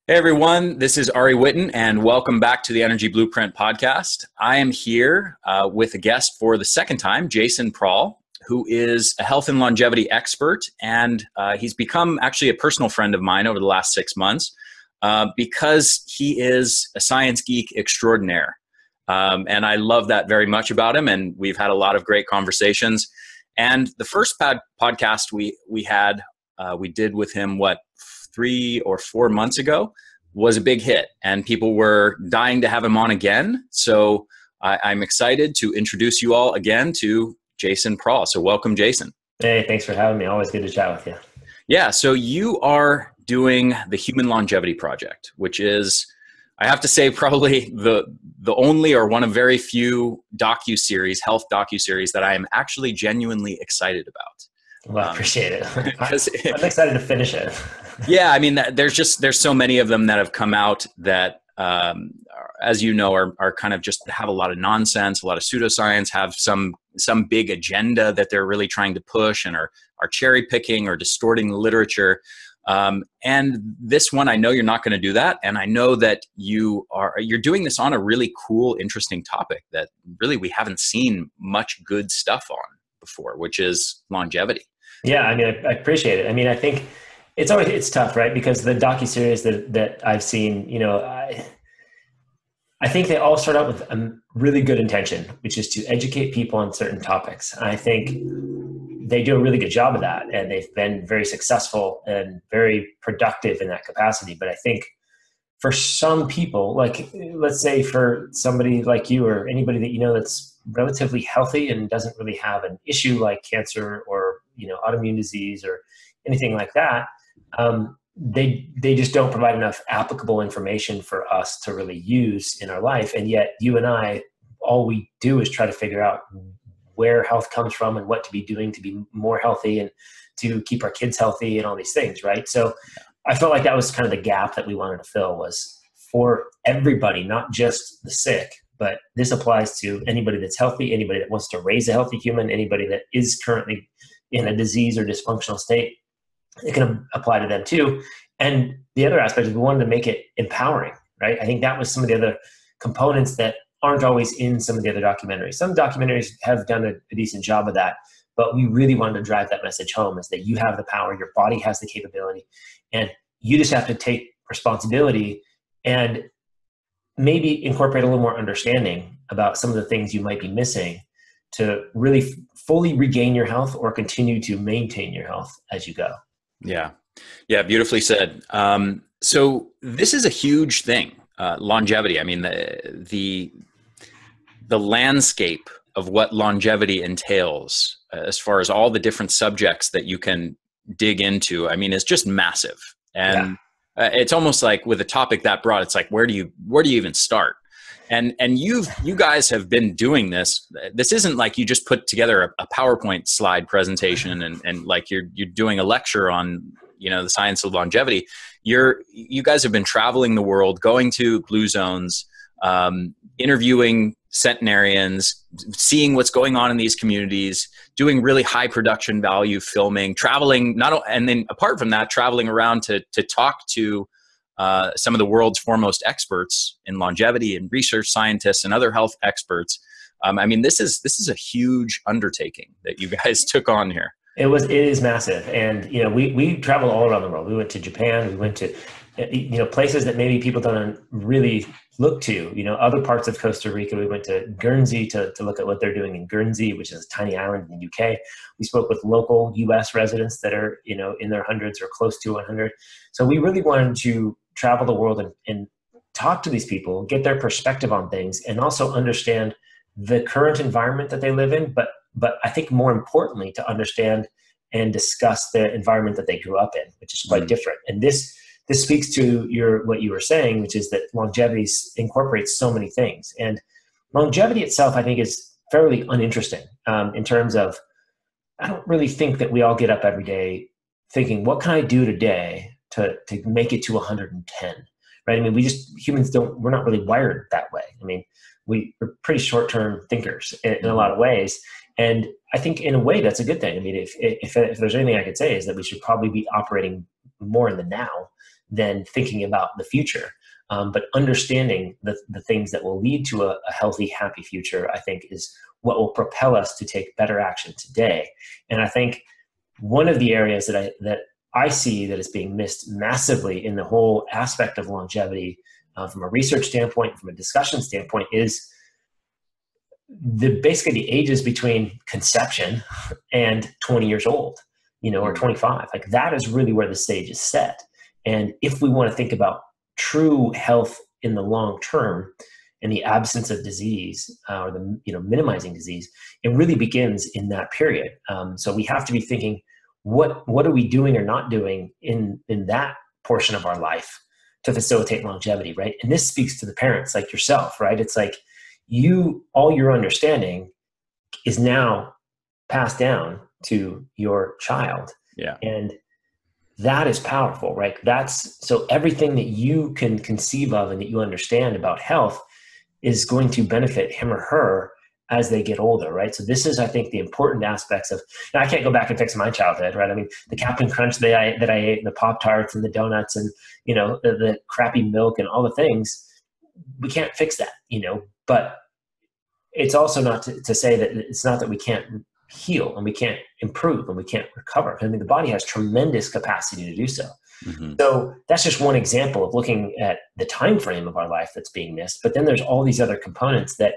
Hey everyone, this is Ari Witten, and welcome back to the Energy Blueprint podcast. I am here with a guest for the second time, Jason Prahl, who is a health and longevity expert, and he's become actually a personal friend of mine over the last 6 months because he is a science geek extraordinaire. And I love that very much about him, and we've had a lot of great conversations. And the first podcast we did with him, 3 or 4 months ago, was a big hit, and people were dying to have him on again. So I'm excited to introduce you all again to Jason Prahl. So welcome, Jason. Hey, thanks for having me. Always good to chat with you. Yeah, so you are doing the Human Longevity Project, which is, I have to say, probably the only or one of very few docu-series, health docu-series that I am actually genuinely excited about. Well, I appreciate it. I'm excited to finish it. Yeah, I mean, there's so many of them that have come out that, as you know, are kind of just have a lot of nonsense, a lot of pseudoscience, have some big agenda that they're really trying to push, and are cherry picking or distorting the literature. And this one, I know you're not going to do that, and I know that you're doing this on a really cool, interesting topic that really we haven't seen much good stuff on before, which is longevity. Yeah, I mean, I appreciate it. I mean, I think it's tough, right? Because the docu-series that I've seen, I think they all start out with a really good intention, which is to educate people on certain topics. And I think they do a really good job of that, and they've been very successful and very productive in that capacity. But I think for some people, like let's say for somebody like you or anybody that you know that's relatively healthy and doesn't really have an issue like cancer or autoimmune disease or anything like that, they just don't provide enough applicable information for us to really use in our life. And yet you and I, all we do is try to figure out where health comes from and what to be doing to be more healthy and to keep our kids healthy and all these things, right? So I felt like that was kind of the gap that we wanted to fill, was for everybody, not just the sick, but this applies to anybody that's healthy, anybody that wants to raise a healthy human, anybody that is currently in a disease or dysfunctional state. It can apply to them too. And the other aspect is we wanted to make it empowering, right? I think that was some of the other components that aren't always in some of the other documentaries. Some documentaries have done a decent job of that, but we really wanted to drive that message home, is that you have the power, your body has the capability, and you just have to take responsibility and maybe incorporate a little more understanding about some of the things you might be missing to really fully regain your health or continue to maintain your health as you go. Yeah. Yeah. Beautifully said. So this is a huge thing, longevity. I mean, the landscape of what longevity entails, as far as all the different subjects that you can dig into, I mean, is just massive. And it's almost like with a topic that broad, it's like, where do you even start? And you guys have been doing this. This isn't like you just put together a PowerPoint slide presentation and like you're doing a lecture on, the science of longevity. You guys have been traveling the world, going to blue zones, interviewing centenarians, seeing what's going on in these communities, doing really high production value filming, traveling, and then apart from that, traveling around to talk to some of the world's foremost experts in longevity and research scientists and other health experts. I mean, this is a huge undertaking that you guys took on here. It is massive. And, we traveled all around the world. We went to Japan, we went to, places that maybe people don't really look to, other parts of Costa Rica. We went to Guernsey to look at what they're doing in Guernsey, which is a tiny island in the UK. We spoke with local US residents that are, in their hundreds or close to 100. So we really wanted to travel the world and talk to these people, get their perspective on things, and also understand the current environment that they live in, but I think more importantly, to understand and discuss the environment that they grew up in, which is quite different. And this speaks to what you were saying, which is that longevity incorporates so many things. And longevity itself, I think, is fairly uninteresting in terms of, I don't really think that we all get up every day thinking, what can I do today to make it to 110, right? I mean, we're not really wired that way. I mean, we're pretty short-term thinkers in a lot of ways. And I think in a way that's a good thing. I mean, if there's anything I could say, is that we should probably be operating more in the now than thinking about the future. But understanding the things that will lead to a healthy, happy future, I think, is what will propel us to take better action today. And I think one of the areas that I see that is being missed massively in the whole aspect of longevity, from a research standpoint, from a discussion standpoint, is basically the ages between conception and 20 years old, or 25. Like, that is really where the stage is set. And if we want to think about true health in the long term and the absence of disease, or the minimizing disease, it really begins in that period. So we have to be thinking, what are we doing or not doing in that portion of our life to facilitate longevity, right? And this speaks to the parents like yourself, right? It's like all your understanding is now passed down to your child. Yeah. And that is powerful, right? So everything that you can conceive of and that you understand about health is going to benefit him or her as they get older, right? So this is, I think, the important aspects of, now I can't go back and fix my childhood, right? I mean, the Captain Crunch that I ate, and the Pop-Tarts and the donuts and, the crappy milk and all the things, we can't fix that, but it's also not to say that it's not that we can't heal and we can't improve and we can't recover. I mean, the body has tremendous capacity to do so. Mm-hmm. So that's just one example of looking at the time frame of our life that's being missed. But then there's all these other components that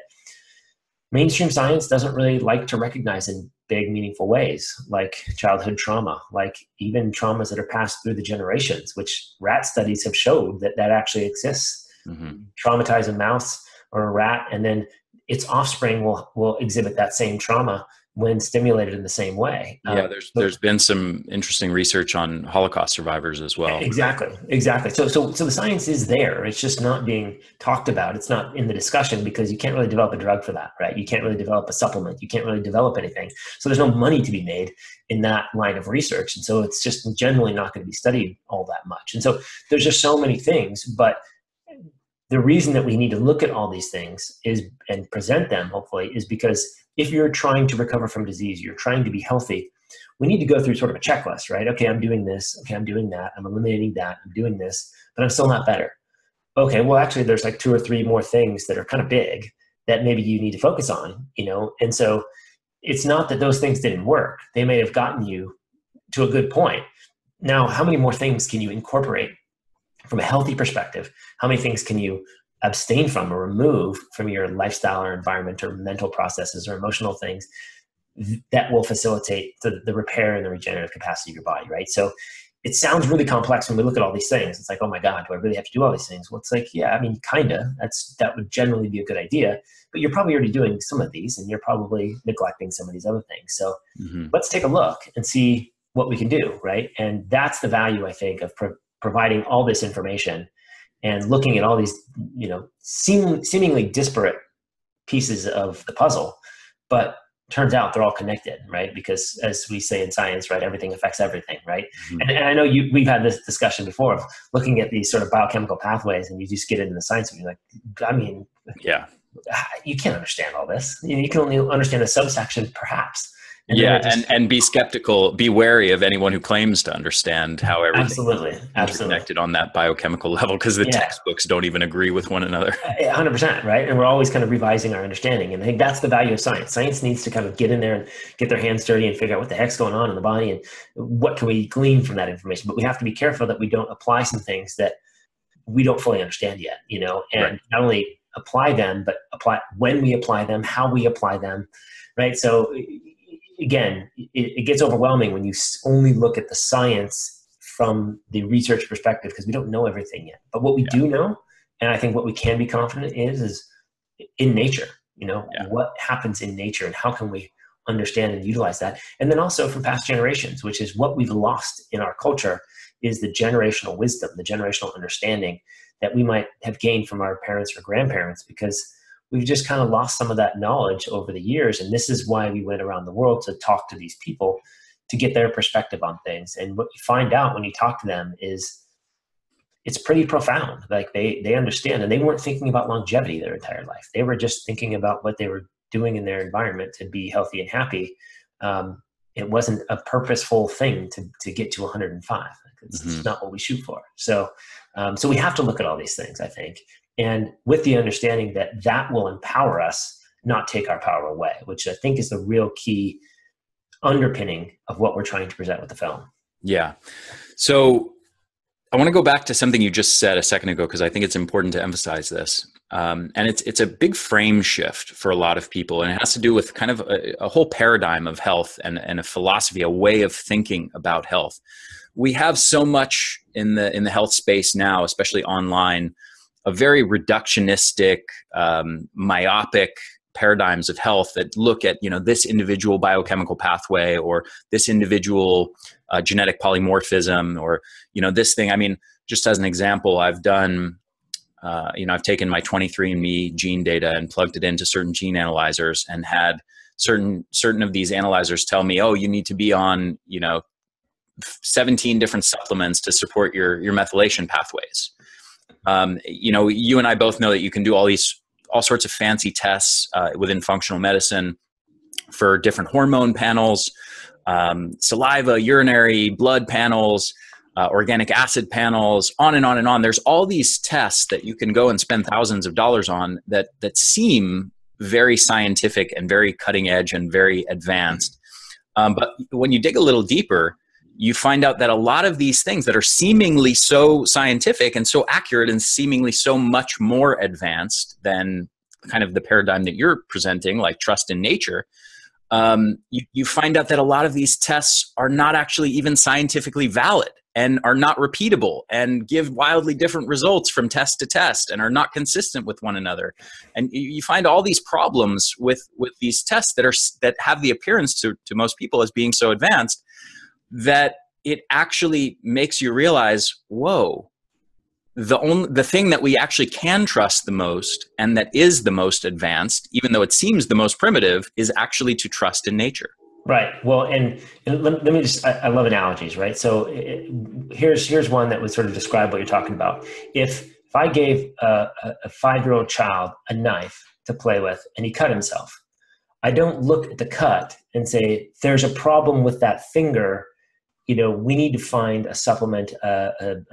mainstream science doesn't really like to recognize in big, meaningful ways, like childhood trauma, like even traumas that are passed through the generations, which rat studies have showed that actually exists. Mm-hmm. Traumatize a mouse or a rat, and then its offspring will exhibit that same trauma when stimulated in the same way. Yeah, there's been some interesting research on Holocaust survivors as well. Exactly. So the science is there. It's just not being talked about. It's not in the discussion because you can't really develop a drug for that, right? You can't really develop a supplement. You can't really develop anything. So there's no money to be made in that line of research. And so it's just generally not going to be studied all that much. And so there's just so many things, but the reason that we need to look at all these things and present them, hopefully, is because if you're trying to recover from disease, you're trying to be healthy, we need to go through sort of a checklist, right? Okay, I'm doing this. Okay, I'm doing that. I'm eliminating that. I'm doing this, but I'm still not better. Okay, well, actually, there's like 2 or 3 more things that are kind of big that maybe you need to focus on, And so it's not that those things didn't work. They may have gotten you to a good point. Now, how many more things can you incorporate from a healthy perspective? How many things can you abstain from or remove from your lifestyle or environment or mental processes or emotional things that will facilitate the repair and the regenerative capacity of your body, right? So it sounds really complex when we look at all these things. It's like, oh my God, do I really have to do all these things? Well, it's like, yeah, I mean, kinda. That would generally be a good idea, but you're probably already doing some of these and you're probably neglecting some of these other things. So let's take a look and see what we can do, right? And that's the value, I think, of providing all this information and looking at all these, seemingly disparate pieces of the puzzle, but turns out they're all connected, right? Because as we say in science, right, everything affects everything, right? Mm-hmm. And I know we've had this discussion before of looking at these sort of biochemical pathways, and you just get into the science and you're like, I mean, yeah, you can't understand all this. You can only understand a subsection, perhaps. And be skeptical, be wary of anyone who claims to understand how everything is interconnected on that biochemical level, because the textbooks don't even agree with one another. 100%, right? And we're always kind of revising our understanding. And I think that's the value of science. Science needs to kind of get in there and get their hands dirty and figure out what the heck's going on in the body and what can we glean from that information. But we have to be careful that we don't apply some things that we don't fully understand yet, and not only apply them, but when we apply them, how we apply them, right? So again, it gets overwhelming when you only look at the science from the research perspective because we don't know everything yet. But what we do know, and I think what we can be confident is in nature, what happens in nature and how can we understand and utilize that. And then also from past generations, which is what we've lost in our culture, is the generational wisdom, the generational understanding that we might have gained from our parents or grandparents, because we've just kind of lost some of that knowledge over the years. And this is why we went around the world to talk to these people to get their perspective on things. And what you find out when you talk to them is it's pretty profound. Like they understand, and they weren't thinking about longevity their entire life. They were just thinking about what they were doing in their environment to be healthy and happy. it wasn't a purposeful thing to get to 105. It's not what we shoot for. So, so we have to look at all these things, I think, and with the understanding that that will empower us, not take our power away, which I think is the real key underpinning of what we're trying to present with the film. Yeah. So I want to go back to something you just said a second ago, because I think it's important to emphasize this. And it's a big frame shift for a lot of people. And it has to do with kind of a whole paradigm of health and a philosophy, a way of thinking about health. We have so much in the health space now, especially online, a very reductionistic, myopic paradigms of health that look at, this individual biochemical pathway or this individual genetic polymorphism or, this thing. I mean, just as an example, I've done, I've taken my 23andMe gene data and plugged it into certain gene analyzers and had certain of these analyzers tell me, oh, you need to be on, 17 different supplements to support your methylation pathways. You and I both know that you can do all sorts of fancy tests within functional medicine for different hormone panels, saliva, urinary, blood panels, organic acid panels, on and on and on. There's all these tests that you can go and spend thousands of dollars on that seem very scientific and very cutting edge and very advanced. But when you dig a little deeper, you find out that a lot of these things that are seemingly so scientific and so accurate and seemingly so much more advanced than kind of the paradigm that you're presenting, like trust in nature, you find out that a lot of these tests are not actually even scientifically valid and are not repeatable and give wildly different results from test to test and are not consistent with one another. And you find all these problems with these tests that have the appearance to most people as being so advanced that it actually makes you realize, whoa, the thing that we actually can trust the most and that is the most advanced, even though it seems the most primitive, is actually to trust in nature. Right. Well, and let me just, I love analogies, right? So here's one that would sort of describe what you're talking about. If I gave a 5-year-old child a knife to play with and he cut himself, I don't look at the cut and say, there's a problem with that finger. We need to find a supplement, an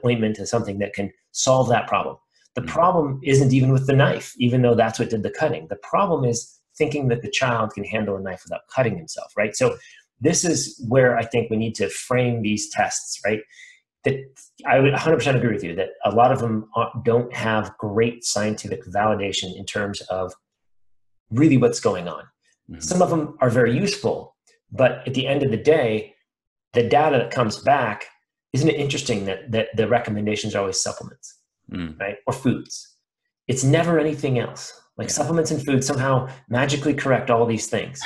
ointment or something that can solve that problem. The problem isn't even with the knife, even though that's what did the cutting. The problem is thinking that the child can handle a knife without cutting himself, right? So this is where I think we need to frame these tests, right? That I would 100% agree with you that a lot of them don't have great scientific validation in terms of really what's going on. Mm-hmm. Some of them are very useful, but at the end of the day, the data that comes back, isn't it interesting that the recommendations are always supplements, right? Or foods. It's never anything else. Like supplements and food somehow magically correct all these things.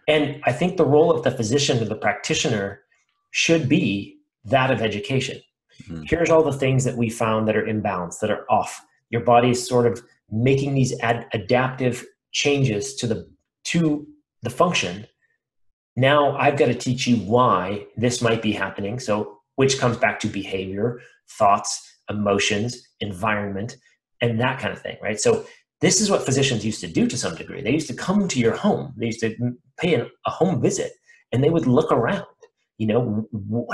And I think the role of the physician or the practitioner should be that of education. Here's all the things that we found that are imbalanced, that are off. Your body is sort of making these adaptive changes to the function. Now I've got to teach you why this might be happening. So, which comes back to behavior, thoughts, emotions, environment, and that kind of thing, right? So this is what physicians used to do to some degree. They used to come to your home. They used to pay a home visit and they would look around,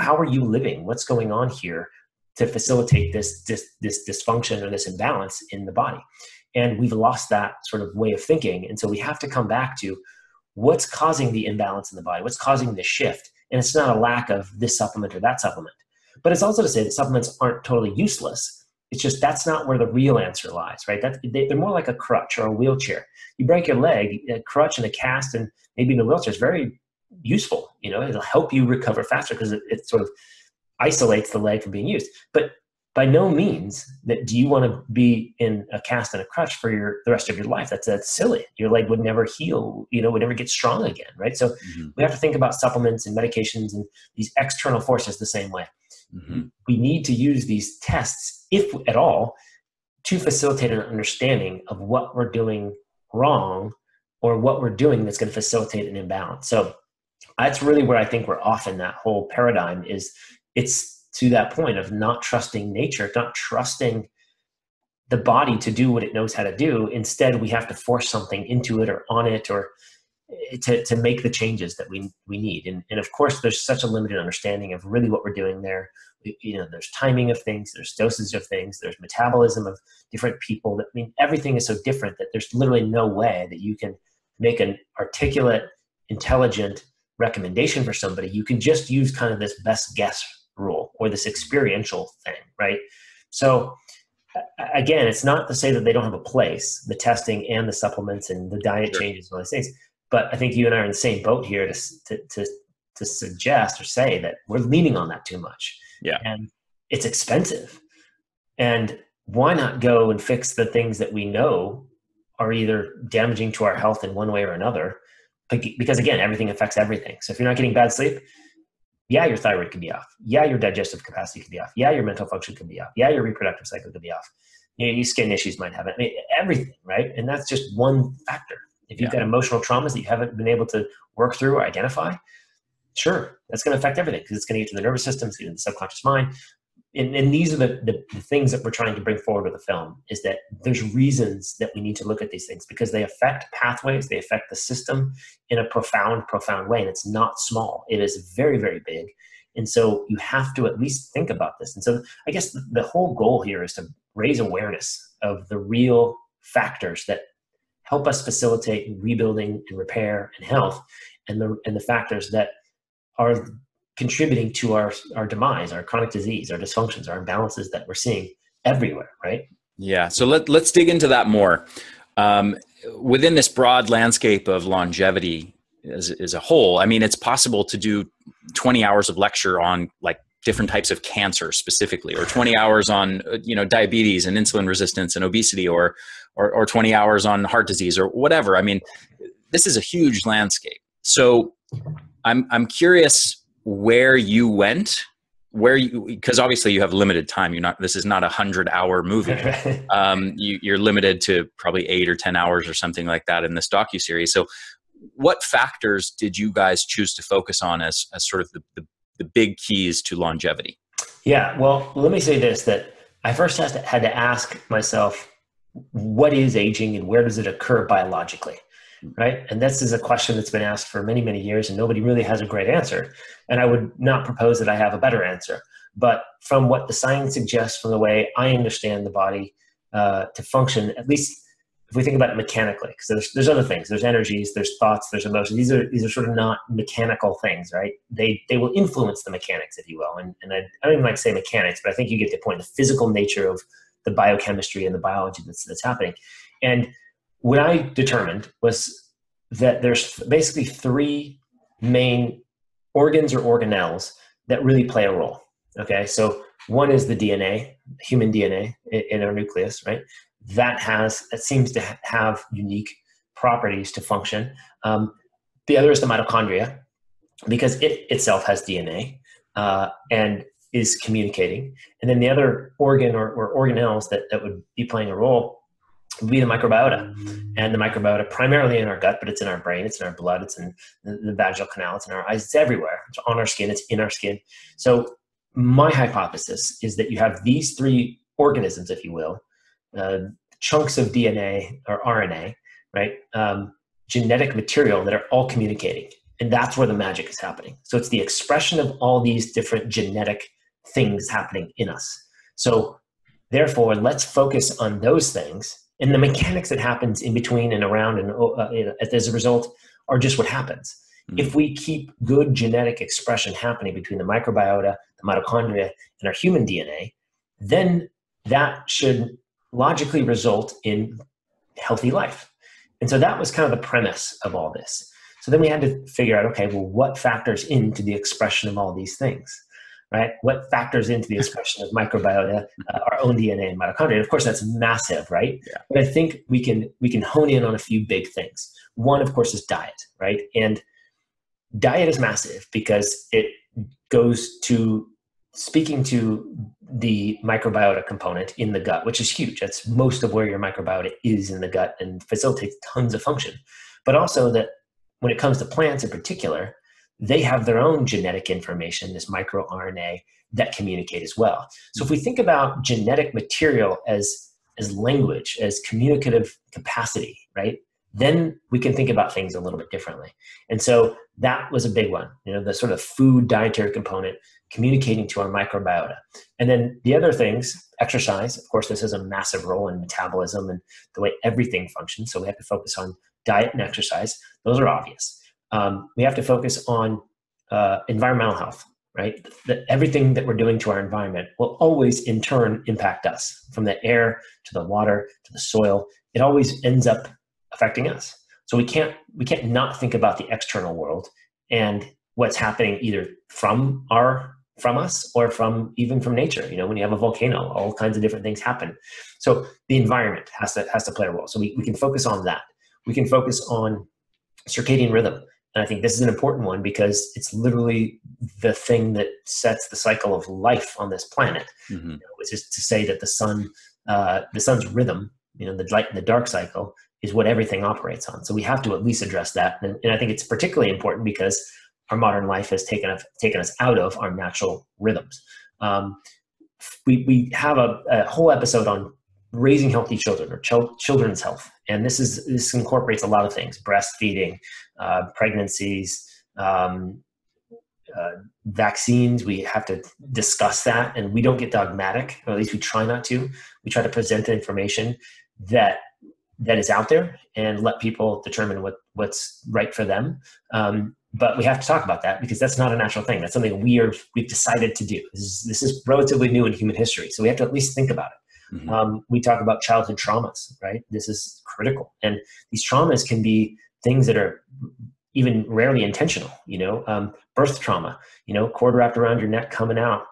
how are you living? What's going on here to facilitate this dysfunction or this imbalance in the body? And we've lost that sort of way of thinking. And so we have to come back to what's causing the imbalance in the body, what's causing the shift. And it's not a lack of this supplement or that supplement. But it's also to say that supplements aren't totally useless. It's just that's not where the real answer lies, right? They're more like a crutch or a wheelchair. You break your leg, a crutch and a cast and maybe in a wheelchair is very useful. It'll help you recover faster because it sort of isolates the leg from being used. But by no means do you want to be in a cast and a crutch for the rest of your life. That's silly. Your leg would never heal, would never get strong again, right? So we have to think about supplements and medications and these external forces the same way. We need to use these tests, if at all, to facilitate an understanding of what we're doing wrong or what we're doing that's going to facilitate an imbalance. So that's really where I think we're off in that whole paradigm. It's to that point of not trusting nature, not trusting the body to do what it knows how to do. Instead, we have to force something into it or on it, to make the changes that we need. And of course, there's such a limited understanding of really what we're doing there. There's timing of things, there's dosage of things, there's metabolism of different people. Everything is so different that there's literally no way that you can make an articulate, intelligent recommendation for somebody. You can just use kind of this best guess rule or this experiential thing, right? So again, it's not to say that they don't have a place, the testing and the supplements and the diet changes and all these things. But I think you and I are in the same boat here to suggest or say that we're leaning on that too much. Yeah. And it's expensive. And why not go and fix the things that we know are either damaging to our health in one way or another? Because again, everything affects everything. So if you're not getting bad sleep, yeah, your thyroid could be off. Yeah, your digestive capacity could be off. Yeah, your mental function could be off. Yeah, your reproductive cycle could be off. Your skin issues might have it. Everything, right? And that's just one factor. If you've got emotional traumas that you haven't been able to work through or identify, sure, that's going to affect everything because it's going to get to the nervous system, it's going to the subconscious mind. And these are the things that we're trying to bring forward with the film, is that there's reasons that we need to look at these things because they affect pathways, they affect the system in a profound way. And it's not small. It is very, very big. And so you have to at least think about this. And so I guess the whole goal here is to raise awareness of the real factors that help us facilitate rebuilding and repair and health, and the factors that are contributing to our demise, our chronic disease, our dysfunctions, our imbalances that we're seeing everywhere, right? Yeah. So let's dig into that more. Within this broad landscape of longevity as a whole, I mean, it's possible to do 20 hours of lecture on like different types of cancer specifically, or 20 hours on, diabetes and insulin resistance and obesity, or 20 hours on heart disease or whatever. I mean, this is a huge landscape. So I'm curious where you went, because obviously you have limited time. This is not 100-hour movie. You're limited to probably 8 or 10 hours or something like that in this docu-series. So what factors did you guys choose to focus on as sort of the big keys to longevity? Yeah, well, let me say this, that I first had to ask myself, what is aging and where does it occur biologically? Right? And this is a question that's been asked for many, many years and nobody really has a great answer. And I would not propose that I have a better answer. But from what the science suggests, from the way I understand the body to function, at least if we think about it mechanically, because there's other things, there's energies, there's thoughts, there's emotions. These are sort of not mechanical things, right? They will influence the mechanics, if you will. And I don't even like to say mechanics, but I think you get the point, the physical nature of the biochemistry and the biology that's happening. And what I determined was that there's basically 3 main organs or organelles that really play a role. Okay, so one is the DNA, human DNA in our nucleus, right? That seems to have unique properties to function. The other is the mitochondria, because it itself has DNA and is communicating. And then the other organ or organelles that would be playing a role would be the microbiota. And the microbiota primarily in our gut, but it's in our brain, it's in our blood, it's in the vaginal canal, it's in our eyes, it's everywhere. It's on our skin, it's in our skin. So my hypothesis is that you have these 3 organisms, if you will, chunks of DNA or RNA, right? Genetic material that are all communicating. And that's where the magic is happening. So it's the expression of all these different genetic things happening in us. So therefore, let's focus on those things. And the mechanics that happens in between and around and as a result are just what happens. Mm-hmm. If we keep good genetic expression happening between the microbiota, the mitochondria, and our human DNA, then that should logically result in healthy life. And so that was kind of the premise of all this. So then we had to figure out, okay, well, what factors into the expression of all these things? Right? What factors into the expression of microbiota, our own DNA and mitochondria? And of course, that's massive, right? Yeah. But I think we can hone in on a few big things. One, of course, is diet, right? And diet is massive because it goes to speaking to the microbiota component in the gut, which is huge. That's most of where your microbiota is in the gut and facilitates tons of function. But also that when it comes to plants in particular, they have their own genetic information, this microRNA, that communicate as well. So if we think about genetic material as language, as communicative capacity, right? then we can think about things a little bit differently. And so that was a big one, the sort of food dietary component, communicating to our microbiota. And then the other things, exercise, of course, this has a massive role in metabolism and the way everything functions. So we have to focus on diet and exercise. Those are obvious. We have to focus on environmental health, right? Everything that we're doing to our environment will always in turn impact us, from the air to the water to the soil. It always ends up affecting us. So we can't not think about the external world and what's happening either from us or even from nature. When you have a volcano, all kinds of different things happen. So the environment has to play a role. So we can focus on that. We can focus on circadian rhythm. And I think this is an important one because it's literally the thing that sets the cycle of life on this planet. Mm-hmm. Which is to say that the sun's rhythm, the light and the dark cycle, is what everything operates on. So we have to at least address that. And I think it's particularly important because our modern life has taken us out of our natural rhythms. We have a whole episode on raising healthy children, or children's health. And this incorporates a lot of things: breastfeeding, pregnancies, vaccines. We have to discuss that, and we don't get dogmatic, or at least we try not to. We try to present the information that is out there and let people determine what's right for them. But we have to talk about that because that's not a natural thing. That's something we've decided to do. This is relatively new in human history. So we have to at least think about it. Mm-hmm. We talk about childhood traumas, right? This is critical. And these traumas can be things that are even rarely intentional, birth trauma, cord wrapped around your neck coming out.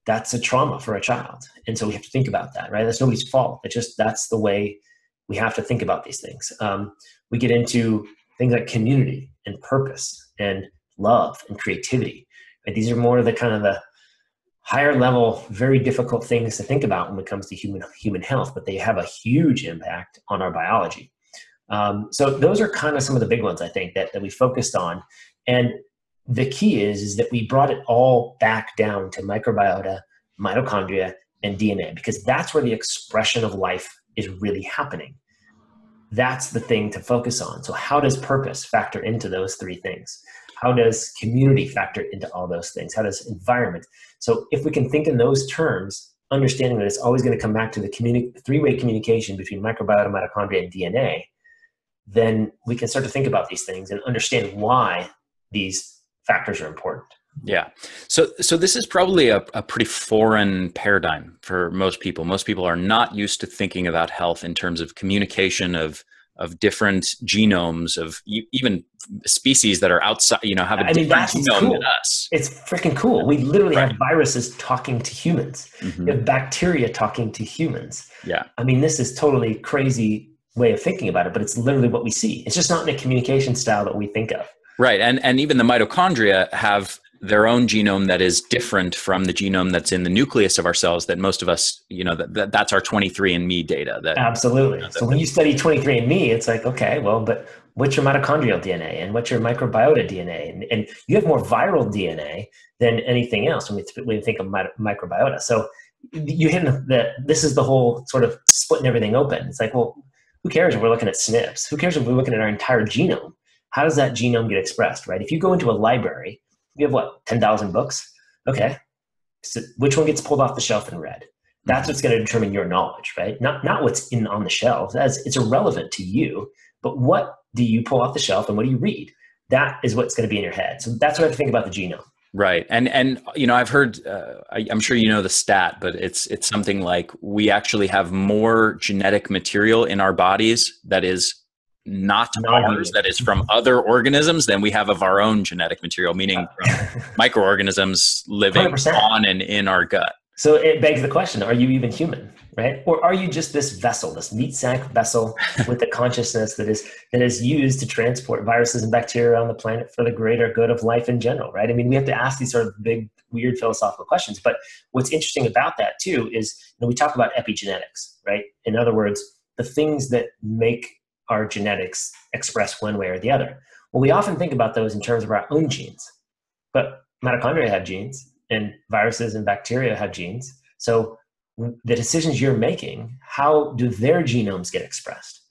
That's a trauma for a child. And so we have to think about that, right? That's nobody's fault. That's the way we have to think about these things. We get into things like community and purpose and love and creativity. Right? These are more of the kind of the higher level, very difficult things to think about when it comes to human health, but they have a huge impact on our biology. So those are kind of some of the big ones, I think, that we focused on. And the key is that we brought it all back down to microbiota, mitochondria, and DNA, because that's where the expression of life is really happening. That's the thing to focus on. So how does purpose factor into those three things? How does community factor into all those things? How does environment? So if we can think in those terms, understanding that it's always going to come back to the three-way communication between microbiota, mitochondria, and DNA, then we can start to think about these things and understand why these factors are important. Yeah. So this is probably a pretty foreign paradigm for most people. Most people are not used to thinking about health in terms of communication of different genomes, of even species that are outside, have a different genome than us. It's freaking cool. We literally have viruses talking to humans. Mm-hmm. We have bacteria talking to humans. Yeah. This is totally crazy way of thinking about it, but it's literally what we see. It's just not in a communication style that we think of. Right. And even the mitochondria have their own genome that is different from the genome that's in the nucleus of our cells that most of us, that's our 23andMe data. Absolutely. So when you study 23andMe, it's like, okay, well, but what's your mitochondrial DNA and what's your microbiota DNA? And you have more viral DNA than anything else when we think of microbiota. So you hit this is the whole sort of splitting everything open. It's like, well, who cares if we're looking at SNPs? Who cares if we're looking at our entire genome? How does that genome get expressed, right? If you go into a library, you have 10,000 books? Okay. So which one gets pulled off the shelf and read? That's what's going to determine your knowledge, right? Not what's on the shelf. It's irrelevant to you, but what do you pull off the shelf and what do you read? That is what's going to be in your head. So that's what I have to think about the genome. Right. And I've heard, I'm sure you know the stat, but it's something like we actually have more genetic material in our bodies that is not ours, that is from other organisms, than we have of our own genetic material, meaning from microorganisms living 100%. On and in our gut. So it begs the question, are you even human, right? Or are you just this vessel, this meat sack vessel with the consciousness that is used to transport viruses and bacteria around the planet for the greater good of life in general, right? We have to ask these sort of big, weird philosophical questions. But what's interesting about that too is, we talk about epigenetics, right? In other words, the things that make our genetics express one way or the other. Well, we often think about those in terms of our own genes, but mitochondria have genes and viruses and bacteria have genes. So the decisions you're making, how do their genomes get expressed?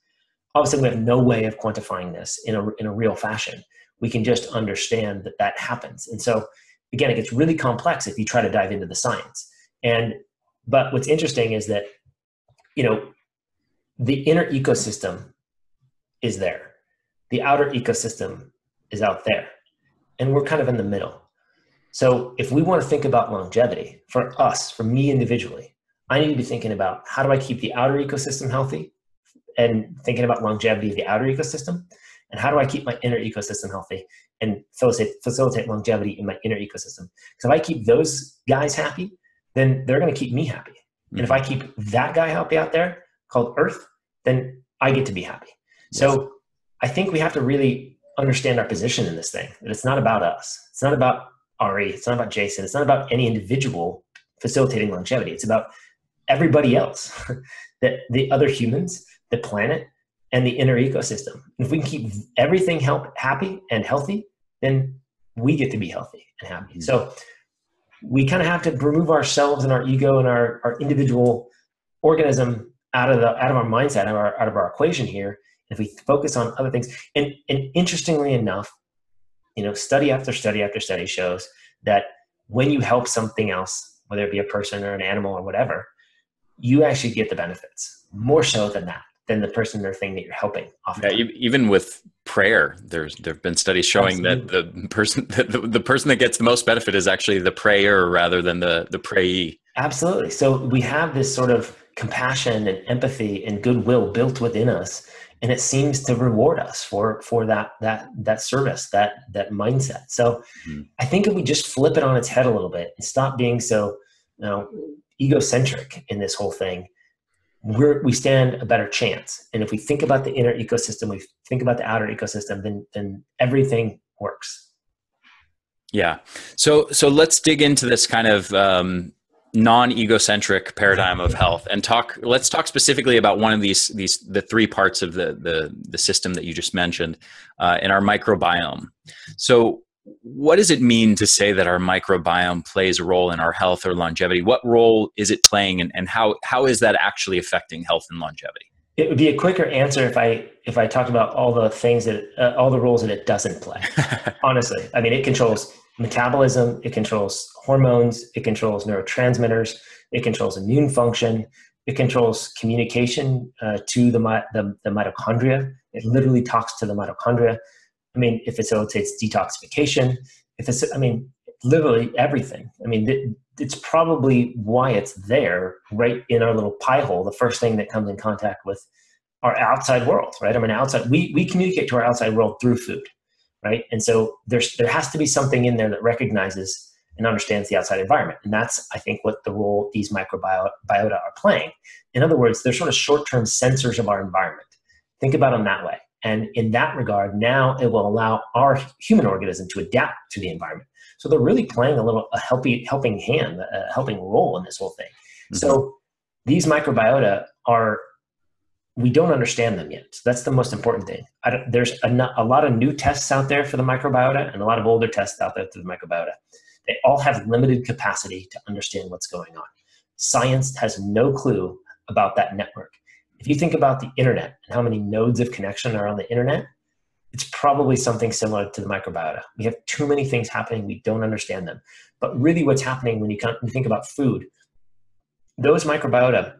all of a sudden we have no way of quantifying this in a real fashion. We can just understand that that happens. And so again, it gets really complex if you try to dive into the science. But what's interesting is that, the inner ecosystem is there. The outer ecosystem is out there. And we're kind of in the middle. So if we want to think about longevity, for us, for me individually, I need to be thinking about how do I keep the outer ecosystem healthy, and thinking about longevity of the outer ecosystem, and how do I keep my inner ecosystem healthy and facilitate longevity in my inner ecosystem. Because if I keep those guys happy, then they're going to keep me happy. And if I keep that guy happy out there called Earth, then I get to be happy. Yes. So I think we have to really understand our position in this thing, that it's not about us. It's not about Ari. It's not about Jason. It's not about any individual facilitating longevity. It's about everybody else, that the other humans, the planet, and the inner ecosystem. And if we can keep everything happy and healthy, then we get to be healthy and happy. Mm-hmm. So we kind of have to remove ourselves and our ego and our individual organism out of our mindset, out of our equation here. If we focus on other things, and interestingly enough, study after study after study shows that when you help something else, whether it be a person or an animal or whatever, you actually get the benefits more so than the person or thing that you're helping. Yeah, even with prayer, there've been studies showing Absolutely. That the person that gets the most benefit is actually the prayer rather than the prayee. Absolutely. So we have this sort of compassion and empathy and goodwill built within us, and it seems to reward us for that service, that mindset. So I think if we just flip it on its head a little bit and stop being so egocentric in this whole thing, we stand a better chance. And if we think about the inner ecosystem, we think about the outer ecosystem, then everything works. Yeah. So let's dig into this kind of non-egocentric paradigm of health and let's talk specifically about one of the three parts of the system that you just mentioned in our microbiome. So what does it mean to say that our microbiome plays a role in our health or longevity? What role is it playing, and how is that actually affecting health and longevity? It would be a quicker answer if I talked about all the things that all the roles that it doesn't play. Honestly, I mean, it controls metabolism, it controls hormones, it controls neurotransmitters, it controls immune function, it controls communication to the mitochondria. It literally talks to the mitochondria. I mean, it facilitates detoxification. Literally everything. I mean, it's probably why it's there right in our little pie hole. The first thing that comes in contact with our outside world, right? I mean, we communicate to our outside world through food, right? And so there has to be something in there that recognizes and understands the outside environment. And that's, I think, what the role these microbiota are playing. In other words, they're sort of short-term sensors of our environment. Think about them that way. And in that regard, now it will allow our human organism to adapt to the environment. So they're really playing a helping hand, a helping role in this whole thing. Mm-hmm. So these microbiota we don't understand them yet. So that's the most important thing. There's a lot of new tests out there for the microbiota and a lot of older tests out there for the microbiota. They all have limited capacity to understand what's going on. Science has no clue about that network. If you think about the internet and how many nodes of connection are on the internet, it's probably something similar to the microbiota. We have too many things happening. We don't understand them. But really what's happening when you think about food, those microbiota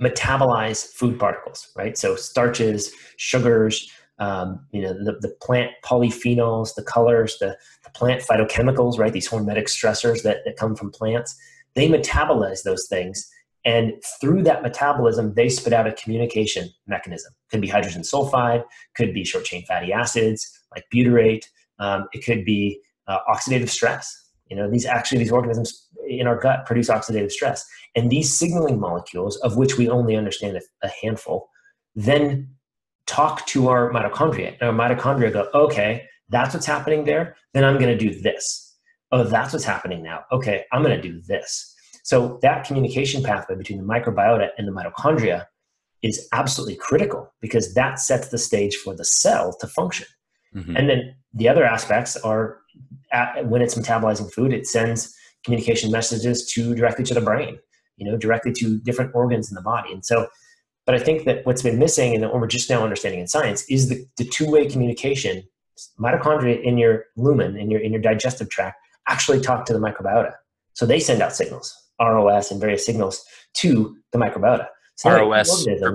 metabolize food particles, right? So starches, sugars, the plant polyphenols, the colors, the plant phytochemicals, right? These hormetic stressors that come from plants, they metabolize those things. And through that metabolism, they spit out a communication mechanism. Could be hydrogen sulfide, could be short chain fatty acids like butyrate. It could be oxidative stress. These organisms in our gut produce oxidative stress. And these signaling molecules, of which we only understand a handful, then talk to our mitochondria. And our mitochondria go, okay, that's what's happening there. Then I'm going to do this. Oh, that's what's happening now. Okay, I'm going to do this. So that communication pathway between the microbiota and the mitochondria is absolutely critical because that sets the stage for the cell to function. Mm-hmm. And then the other aspects are when it's metabolizing food, it sends communication messages directly to the brain, directly to different organs in the body. And so But I think that what's been missing, and what we're just now understanding in science, is the two-way communication. Mitochondria in your lumen, in your digestive tract, actually talk to the microbiota. So they send out signals, ROS and various signals to the microbiota. So ROS, for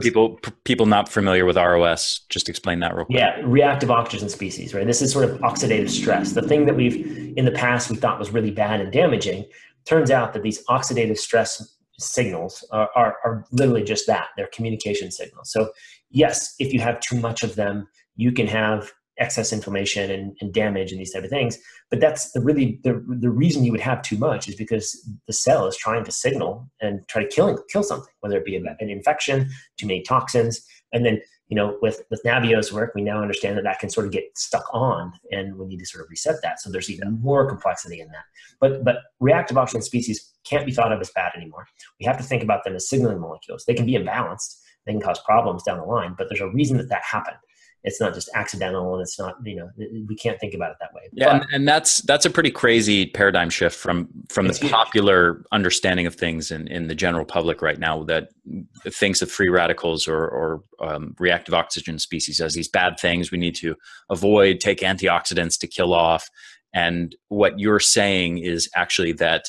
people not familiar with ROS, just explain that real quick. Yeah, reactive oxygen species, right? This is sort of oxidative stress. The thing that in the past we thought was really bad and damaging, turns out that these oxidative stress signals are literally just that. They're communication signals. So yes, if you have too much of them, you can have excess inflammation and damage and these type of things. But that's the reason you would have too much is because the cell is trying to signal and try to kill something, whether it be an infection, too many toxins. And then, with Navio's work, we now understand that can sort of get stuck on, and we need to sort of reset that. So there's even more complexity in that. But reactive oxygen species can't be thought of as bad anymore. We have to think about them as signaling molecules. They can be imbalanced. They can cause problems down the line, but there's a reason that happened. It's not just accidental, and it's not, we can't think about it that way. Yeah, and that's a pretty crazy paradigm shift from the popular understanding of things in the general public right now, that thinks of free radicals or reactive oxygen species as these bad things we need to avoid, take antioxidants to kill off. And what you're saying is actually that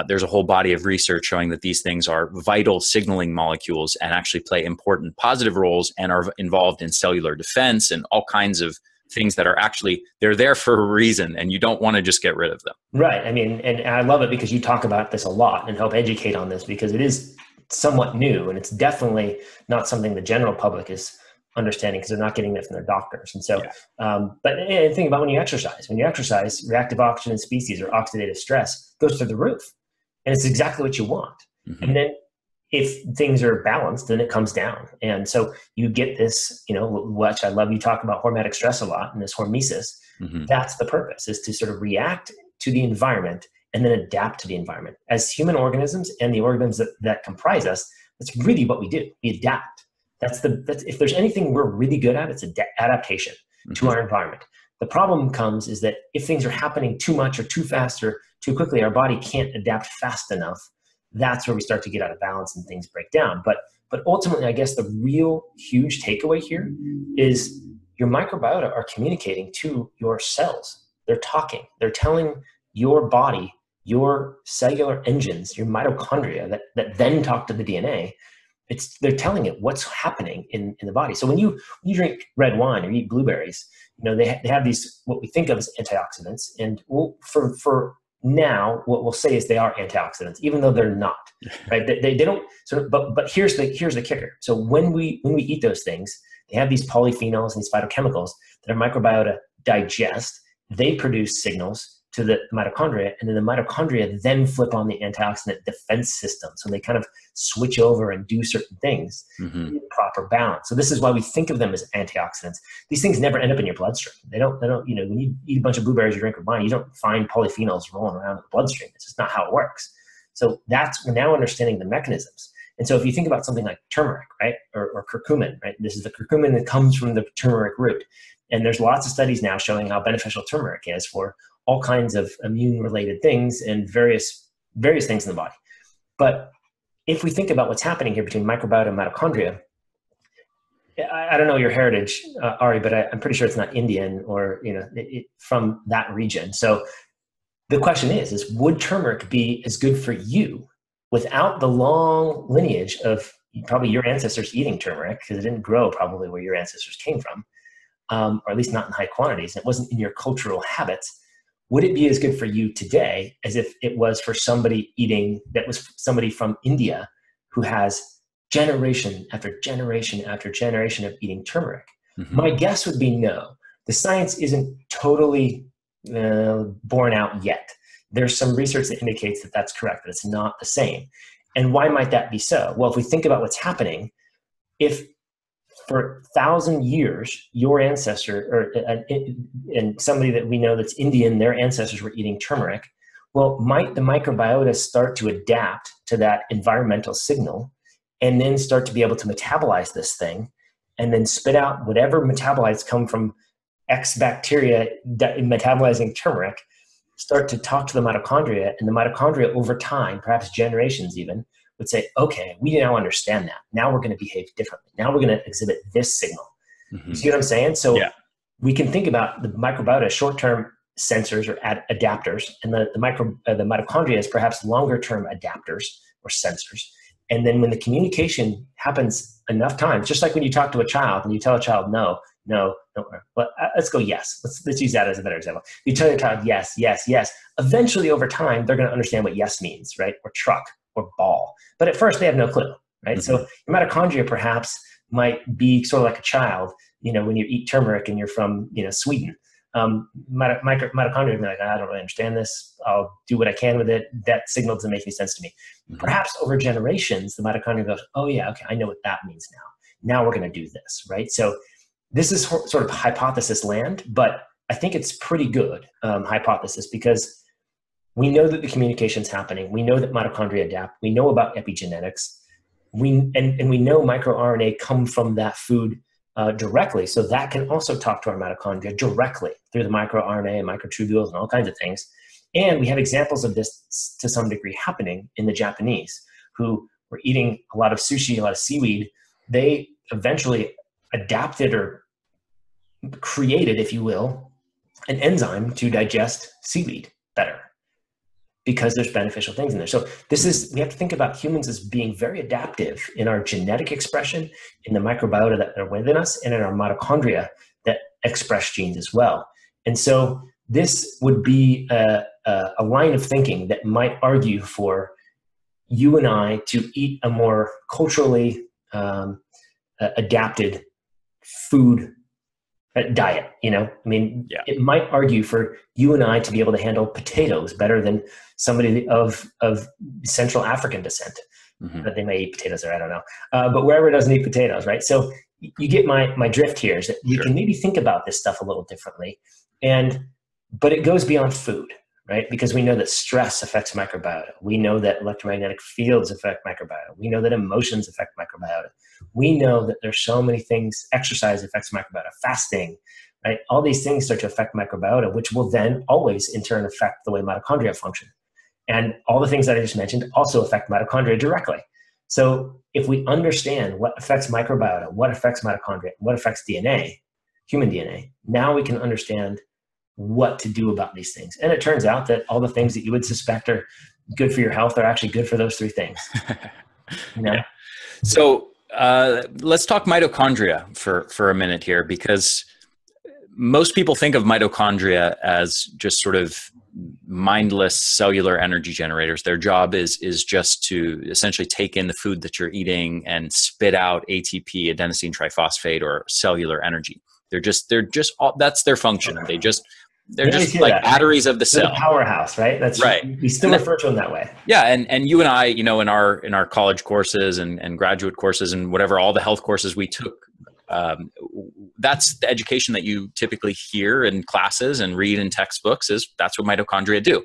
there's a whole body of research showing that these things are vital signaling molecules and actually play important positive roles and are involved in cellular defense and all kinds of things that are actually, they're there for a reason, and you don't want to just get rid of them. Right. I mean, and I love it because you talk about this a lot and help educate on this, because it is somewhat new, and it's definitely not something the general public is understanding because they're not getting it from their doctors. And so, but think about when you exercise, reactive oxygen species or oxidative stress goes through the roof. And it's exactly what you want. Mm-hmm. And then if things are balanced, then it comes down. And so you get this, which I love, you talk about hormetic stress a lot, and this hormesis. Mm-hmm. That's the purpose, is to sort of react to the environment and then adapt to the environment. As human organisms and the organisms that comprise us, that's really what we do. We adapt. That's if there's anything we're really good at, it's adaptation mm-hmm. to our environment. The problem comes is that if things are happening too much or too fast or too quickly, our body can't adapt fast enough. That's where we start to get out of balance and things break down. But ultimately, I guess the real huge takeaway here is your microbiota are communicating to your cells. They're talking. They're telling your body, your cellular engines, your mitochondria that then talk to the DNA. They're telling it what's happening in the body. So when you drink red wine or eat blueberries, they have these, what we think of as antioxidants. And for now, what we'll say is they are antioxidants, even though they're not, right? They don't sort of, but here's the kicker. So when we eat those things, they have these polyphenols and these phytochemicals that our microbiota digest. They produce signals to the mitochondria, and then the mitochondria then flip on the antioxidant defense system. So they kind of switch over and do certain things mm-hmm. in proper balance. So this is why we think of them as antioxidants. These things never end up in your bloodstream. They don't, when you eat a bunch of blueberries or drink wine, you don't find polyphenols rolling around in the bloodstream. It's just not how it works. So we're now understanding the mechanisms. And so if you think about something like turmeric, right, or curcumin, right, this is the curcumin that comes from the turmeric root. And there's lots of studies now showing how beneficial turmeric is for all kinds of immune-related things and various things in the body. But if we think about what's happening here between microbiota and mitochondria, I don't know your heritage, Ari, but I'm pretty sure it's not Indian or from that region. So the question is would turmeric be as good for you without the long lineage of probably your ancestors eating turmeric, because it didn't grow probably where your ancestors came from, or at least not in high quantities, and it wasn't in your cultural habits? Would it be as good for you today as if it was for somebody from India who has generation after generation after generation of eating turmeric? Mm-hmm. My guess would be no. The science isn't totally borne out yet. There's some research that indicates that that's correct, that it's not the same. And why might that be so? Well, if we think about what's happening, if for 1,000 years, your ancestor and somebody that we know that's Indian, their ancestors were eating turmeric, well, might the microbiota start to adapt to that environmental signal and then start to be able to metabolize this thing and then spit out whatever metabolites come from X bacteria metabolizing turmeric, start to talk to the mitochondria, and the mitochondria over time, perhaps generations even, would say, okay, we now understand that. Now we're going to behave differently. Now we're going to exhibit this signal. You see what I'm saying? So we can think about the microbiota as short-term sensors or adapters, and the mitochondria is perhaps longer-term adapters or sensors. And then when the communication happens enough times, just like when you talk to a child and you tell a child, no, well, let's go yes. Let's use that as a better example. You tell your child yes, yes, yes. Eventually, over time, they're going to understand what yes means, right? Or truck or ball. But at first, they have no clue, right? So your mitochondria perhaps might be sort of like a child, when you eat turmeric and you're from, Sweden. Mitochondria be like, I don't really understand this. I'll do what I can with it. That signal doesn't make any sense to me. Perhaps over generations, the mitochondria goes, oh yeah, okay, I know what that means now. Now we're going to do this, right? So this is sort of hypothesis land, but I think it's pretty good hypothesis, because we know that the communication's happening. We know that mitochondria adapt. We know about epigenetics. We know microRNA come from that food directly. So that can also talk to our mitochondria directly through the microRNA and microtubules and all kinds of things. And we have examples of this to some degree happening in the Japanese, who were eating a lot of sushi, a lot of seaweed. They eventually adapted or created, if you will, an enzyme to digest seaweed better, because there's beneficial things in there. So we have to think about humans as being very adaptive in our genetic expression, in the microbiota that are within us, and in our mitochondria that express genes as well. And so this would be a line of thinking that might argue for you and I to eat a more culturally adapted food diet. It might argue for you and I to be able to handle potatoes better than somebody of Central African descent. But they may eat potatoes there, I don't know. But wherever doesn't eat potatoes, right? So you get my drift here, is that we can maybe think about this stuff a little differently. But it goes beyond food, right? Because we know that stress affects microbiota. We know that electromagnetic fields affect microbiota. We know that emotions affect microbiota. We know that there's so many things. Exercise affects microbiota, fasting, right? All these things start to affect microbiota, which will then always in turn affect the way mitochondria function. And all the things that I just mentioned also affect mitochondria directly. So if we understand what affects microbiota, what affects mitochondria, what affects DNA, human DNA, now we can understand what to do about these things. And it turns out that all the things that you would suspect are good for your health are actually good for those three things. Yeah. So let's talk mitochondria for a minute here, because most people think of mitochondria as just sort of mindless cellular energy generators. Their job is just to essentially take in the food that you're eating and spit out ATP, adenosine triphosphate, or cellular energy. They're just all, that's their function. They're just like that, batteries of the cell. The powerhouse, right? That's right. We still refer to them that way. Yeah, and you and I, in our college courses and graduate courses and whatever, all the health courses we took, that's the education that you typically hear in classes and read in textbooks. That's what mitochondria do.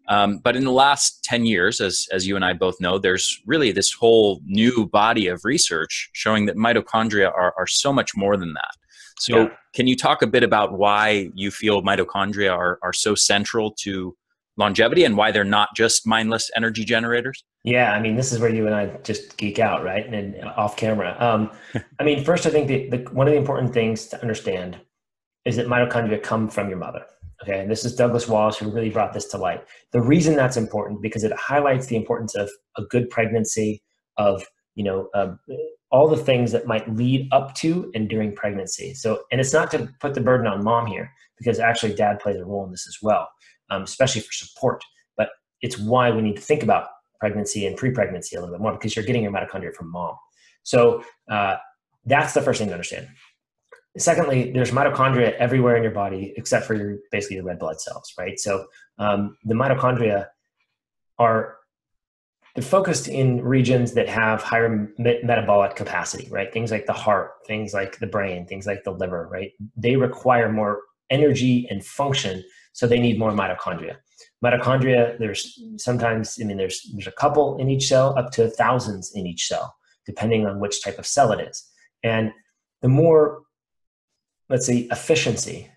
But in the last 10 years, as you and I both know, there's really this whole new body of research showing that mitochondria are so much more than that. So can you talk a bit about why you feel mitochondria are so central to longevity and why they're not just mindless energy generators? Yeah, I mean, this is where you and I just geek out, right? And off camera. I mean, first, I think one of the important things to understand is that mitochondria come from your mother. Okay, and this is Douglas Walsh who really brought this to light. The reason that's important, because it highlights the importance of a good pregnancy, of all the things that might lead up to and during pregnancy. So, and it's not to put the burden on mom here, because actually dad plays a role in this as well, especially for support. But it's why we need to think about pregnancy and pre-pregnancy a little bit more, because you're getting your mitochondria from mom. So that's the first thing to understand. Secondly, there's mitochondria everywhere in your body except for basically your red blood cells, right? So the mitochondria they're focused in regions that have higher metabolic capacity, right? Things like the heart, things like the brain, things like the liver, right? They require more energy and function, so they need more mitochondria. Mitochondria, there's a couple in each cell, up to thousands in each cell, depending on which type of cell it is. And the more, let's say, efficiency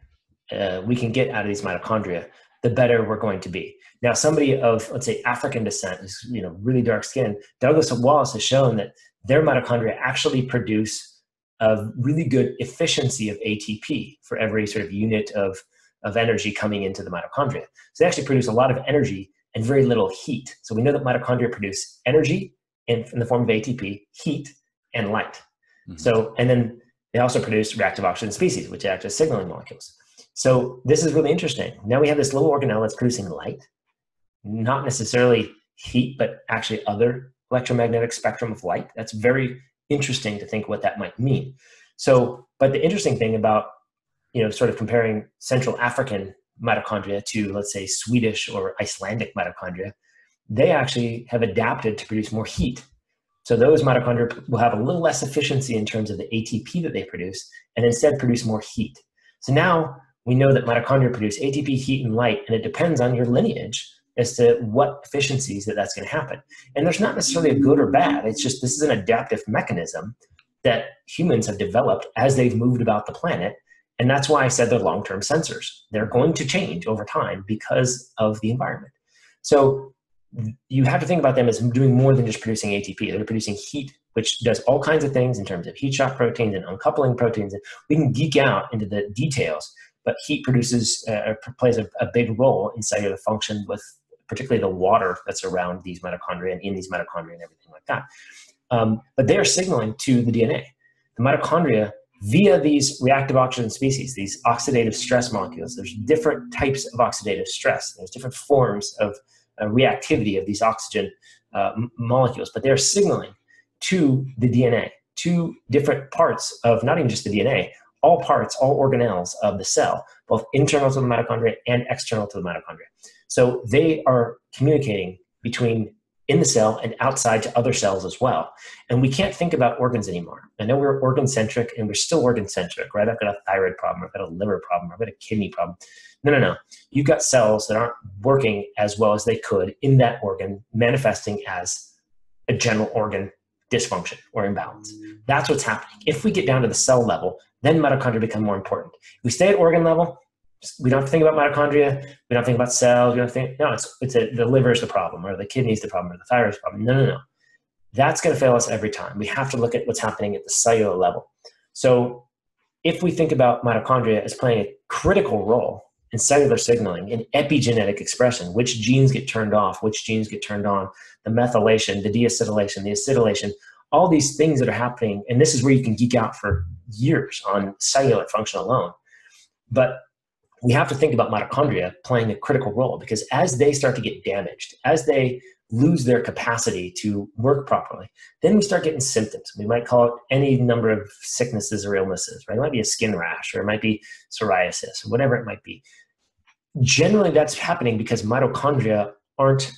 we can get out of these mitochondria, the better we're going to be. Now, somebody of, let's say, African descent, who's, really dark skin, Douglas Wallace has shown that their mitochondria actually produce a really good efficiency of ATP for every sort of unit of energy coming into the mitochondria. So they actually produce a lot of energy and very little heat. So we know that mitochondria produce energy in the form of ATP, heat, and light. Mm-hmm. So, and then they also produce reactive oxygen species, which act as signaling molecules. So this is really interesting. Now we have this little organelle that's producing light, not necessarily heat, but actually other electromagnetic spectrum of light. That's very interesting to think what that might mean. So, but the interesting thing about, sort of comparing Central African mitochondria to, let's say, Swedish or Icelandic mitochondria, they actually have adapted to produce more heat. So those mitochondria will have a little less efficiency in terms of the ATP that they produce, and instead produce more heat. So now we know that mitochondria produce ATP, heat, and light, and it depends on your lineage as to what efficiencies that's going to happen. And there's not necessarily a good or bad. It's just this is an adaptive mechanism that humans have developed as they've moved about the planet. And that's why I said they're long-term sensors. They're going to change over time because of the environment. So you have to think about them as doing more than just producing ATP. They're producing heat, which does all kinds of things in terms of heat shock proteins and uncoupling proteins. We can geek out into the details, but heat plays a big role in cellular function with particularly the water that's around these mitochondria and in these mitochondria and everything like that. But they are signaling to the DNA. The mitochondria, via these reactive oxygen species, these oxidative stress molecules, there's different types of oxidative stress. There's different forms of reactivity of these oxygen molecules, but they're signaling to the DNA, to different parts of not even just the DNA, all parts, all organelles of the cell, both internal to the mitochondria and external to the mitochondria. So they are communicating between in the cell and outside to other cells as well. And we can't think about organs anymore. I know we're organ-centric, and we're still organ-centric, right? I've got a thyroid problem, I've got a liver problem, I've got a kidney problem. No. You've got cells that aren't working as well as they could in that organ, manifesting as a general organ dysfunction or imbalance. That's what's happening. If we get down to the cell level, then mitochondria become more important. If we stay at organ level, we don't have to think about mitochondria, we don't think about cells, we don't think, no, the liver is the problem, or the kidney is the problem, or the thyroid is the problem. No. That's going to fail us every time. We have to look at what's happening at the cellular level. So if we think about mitochondria as playing a critical role in cellular signaling, in epigenetic expression, which genes get turned off, which genes get turned on, the methylation, the deacetylation, the acetylation, all these things that are happening, and this is where you can geek out for years on cellular function alone. But we have to think about mitochondria playing a critical role, because as they start to get damaged, as they lose their capacity to work properly, then we start getting symptoms. We might call it any number of sicknesses or illnesses, right? It might be a skin rash, or it might be psoriasis, or whatever it might be. Generally, that's happening because mitochondria aren't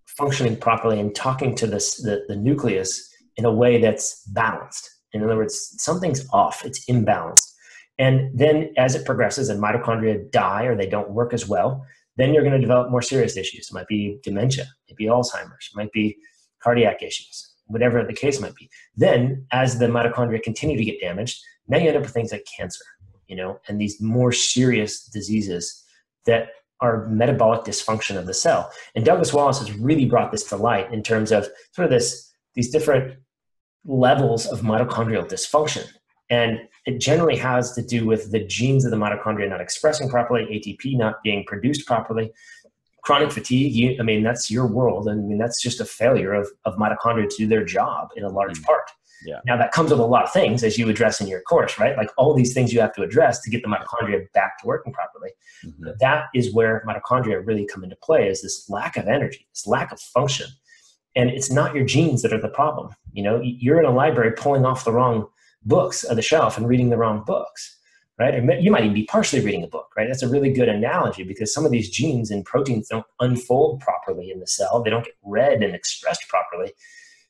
functioning properly and talking to the nucleus in a way that's balanced. In other words, something's off, it's imbalanced. And then as it progresses and mitochondria die or they don't work as well, then you're going to develop more serious issues. It might be dementia, it might be Alzheimer's, it might be cardiac issues, whatever the case might be. Then as the mitochondria continue to get damaged, now you end up with things like cancer, and these more serious diseases that are metabolic dysfunction of the cell. And Douglas Wallace has really brought this to light in terms of sort of these different levels of mitochondrial dysfunction. And it generally has to do with the genes of the mitochondria not expressing properly, ATP not being produced properly, chronic fatigue. That's your world. That's just a failure of mitochondria to do their job in a large part. Yeah. Now that comes with a lot of things, as you address in your course, right? Like all these things you have to address to get the mitochondria back to working properly. Mm-hmm. That is where mitochondria really come into play, is this lack of energy, this lack of function. And it's not your genes that are the problem. You're in a library pulling off the wrong books on the shelf and reading the wrong books, right? Or you might even be partially reading a book, right? That's a really good analogy, because some of these genes and proteins don't unfold properly in the cell. They don't get read and expressed properly.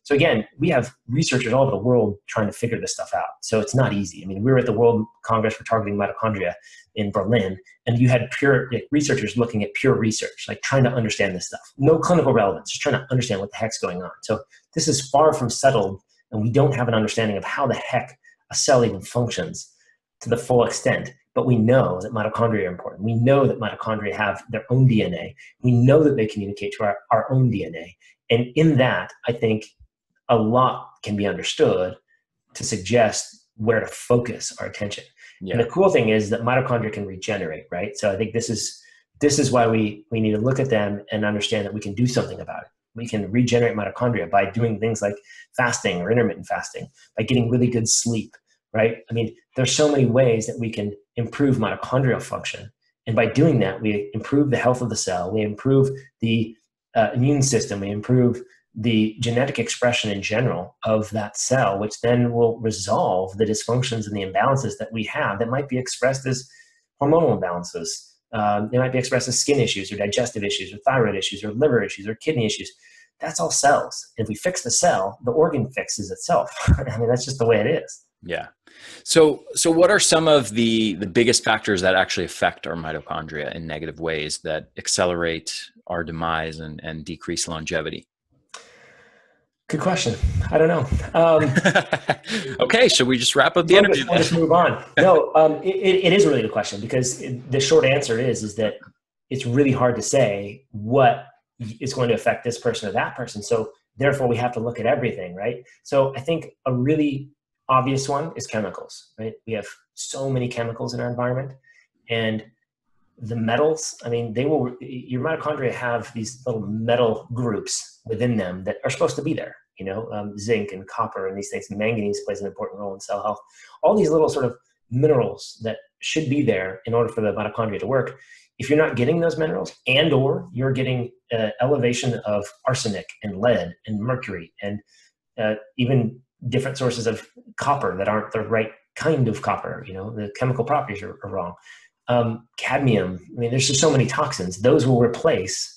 So again, we have researchers all over the world trying to figure this stuff out. So it's not easy. We were at the World Congress for Targeting Mitochondria in Berlin, and you had pure researchers looking at pure research, like trying to understand this stuff. No clinical relevance, just trying to understand what the heck's going on. So this is far from settled, and we don't have an understanding of how the heck a cell even functions to the full extent. but we know that mitochondria are important. We know that mitochondria have their own DNA. We know that they communicate to our own DNA. And in that, I think a lot can be understood to suggest where to focus our attention. Yeah. And the cool thing is that mitochondria can regenerate, right? So I think this is why we need to look at them and understand that we can do something about it. We can regenerate mitochondria by doing things like fasting or intermittent fasting, by getting really good sleep, right? I mean, there's so many ways that we can improve mitochondrial function. And by doing that, we improve the health of the cell, we improve the immune system, we improve the genetic expression in general of that cell, which then will resolve the dysfunctions and the imbalances that we have that might be expressed as hormonal imbalances. They might be expressed as skin issues or digestive issues or thyroid issues or liver issues or kidney issues. That's all cells. If we fix the cell, the organ fixes itself. I mean, that's just the way it is. Yeah. So what are some of the biggest factors that actually affect our mitochondria in negative ways that accelerate our demise and decrease longevity? Good question. I don't know. Okay, should we just wrap up the interview? We'll just move on. No, it is a really good question, because the short answer is that it's really hard to say what is going to affect this person or that person. So therefore, we have to look at everything, right? So I think a really obvious one is chemicals, right? We have so many chemicals in our environment, and the metals, I mean, your mitochondria have these little metal groups within them that are supposed to be there, zinc and copper and these things. Manganese plays an important role in cell health. All these little sort of minerals that should be there in order for the mitochondria to work. If you're not getting those minerals, and or you're getting elevation of arsenic and lead and mercury and even different sources of copper that aren't the right kind of copper, the chemical properties are wrong. Cadmium, I mean, there's just so many toxins. Those will replace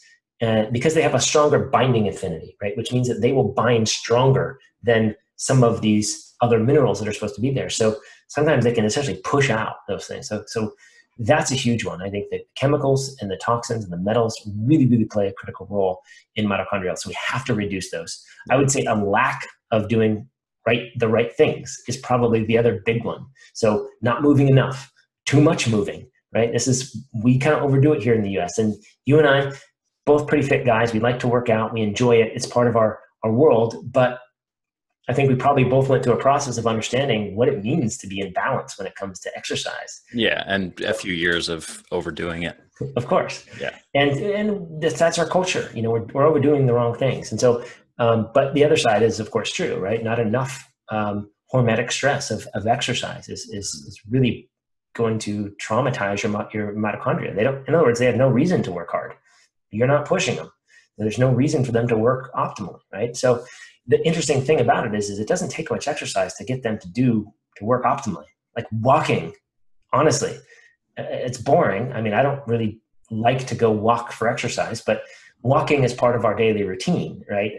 because they have a stronger binding affinity, right? Which means that they will bind stronger than some of these other minerals that are supposed to be there. So sometimes they can essentially push out those things. So that's a huge one. I think that chemicals and the toxins and the metals really, really play a critical role in mitochondria. So we have to reduce those. I would say a lack of doing the right things is probably the other big one. So not moving enough, too much moving, right? We kind of overdo it here in the US. And you and I, both pretty fit guys, we like to work out, we enjoy it, it's part of our world, but I think we probably both went through a process of understanding what it means to be in balance when it comes to exercise. Yeah, and a few years of overdoing it. Of course. Yeah. And that's our culture. We're overdoing the wrong things. And so, but the other side is, of course, true, right? Not enough hormetic stress of exercise is really going to traumatize your mitochondria. In other words, they have no reason to work hard. You're not pushing them. There's no reason for them to work optimally, right? So the interesting thing about it is it doesn't take much exercise to get them to work optimally. Like walking, honestly, it's boring. I mean, I don't really like to go walk for exercise, but walking is part of our daily routine, right?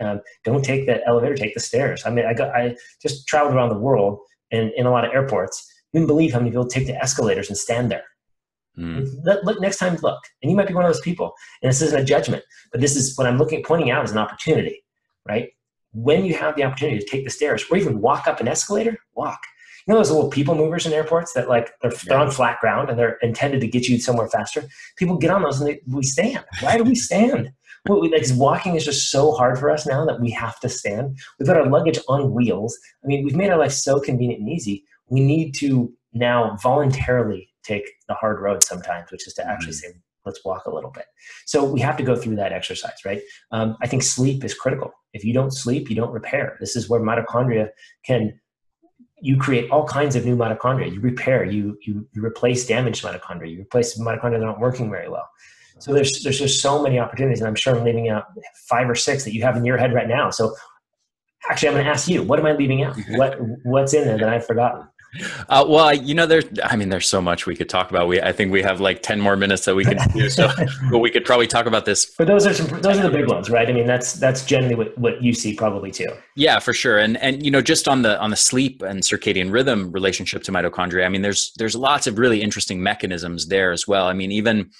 Don't take the elevator, take the stairs. I mean, I just traveled around the world and in a lot of airports. You wouldn't believe how many people take the escalators and stand there. Look, next time, look. And you might be one of those people. And this isn't a judgment, but this is what I'm pointing out as an opportunity, right? When you have the opportunity to take the stairs or even walk up an escalator, walk. You know those little people movers in airports that they're on flat ground and they're intended to get you somewhere faster? People get on those and we stand. Why do we stand? Well, walking is just so hard for us now that we have to stand. We've got our luggage on wheels. I mean, we've made our life so convenient and easy. We need to now voluntarily take the hard road sometimes, which is to actually say, let's walk a little bit. So we have to go through that exercise, right? I think sleep is critical. If you don't sleep, you don't repair. This is where mitochondria you create all kinds of new mitochondria. You repair, you replace damaged mitochondria. You replace mitochondria that aren't working very well. So there's just so many opportunities, and I'm sure I'm leaving out 5 or 6 that you have in your head right now. So actually, I'm going to ask you, what am I leaving out? What's in there that I've forgotten? Well, there's so much we could talk about. I think we have like 10 more minutes that we can do. So but we could probably talk about this. But those are the big ones, right? I mean, that's generally what you see probably too. Yeah, for sure. And just on the sleep and circadian rhythm relationship to mitochondria, I mean, there's lots of really interesting mechanisms there as well. I mean, even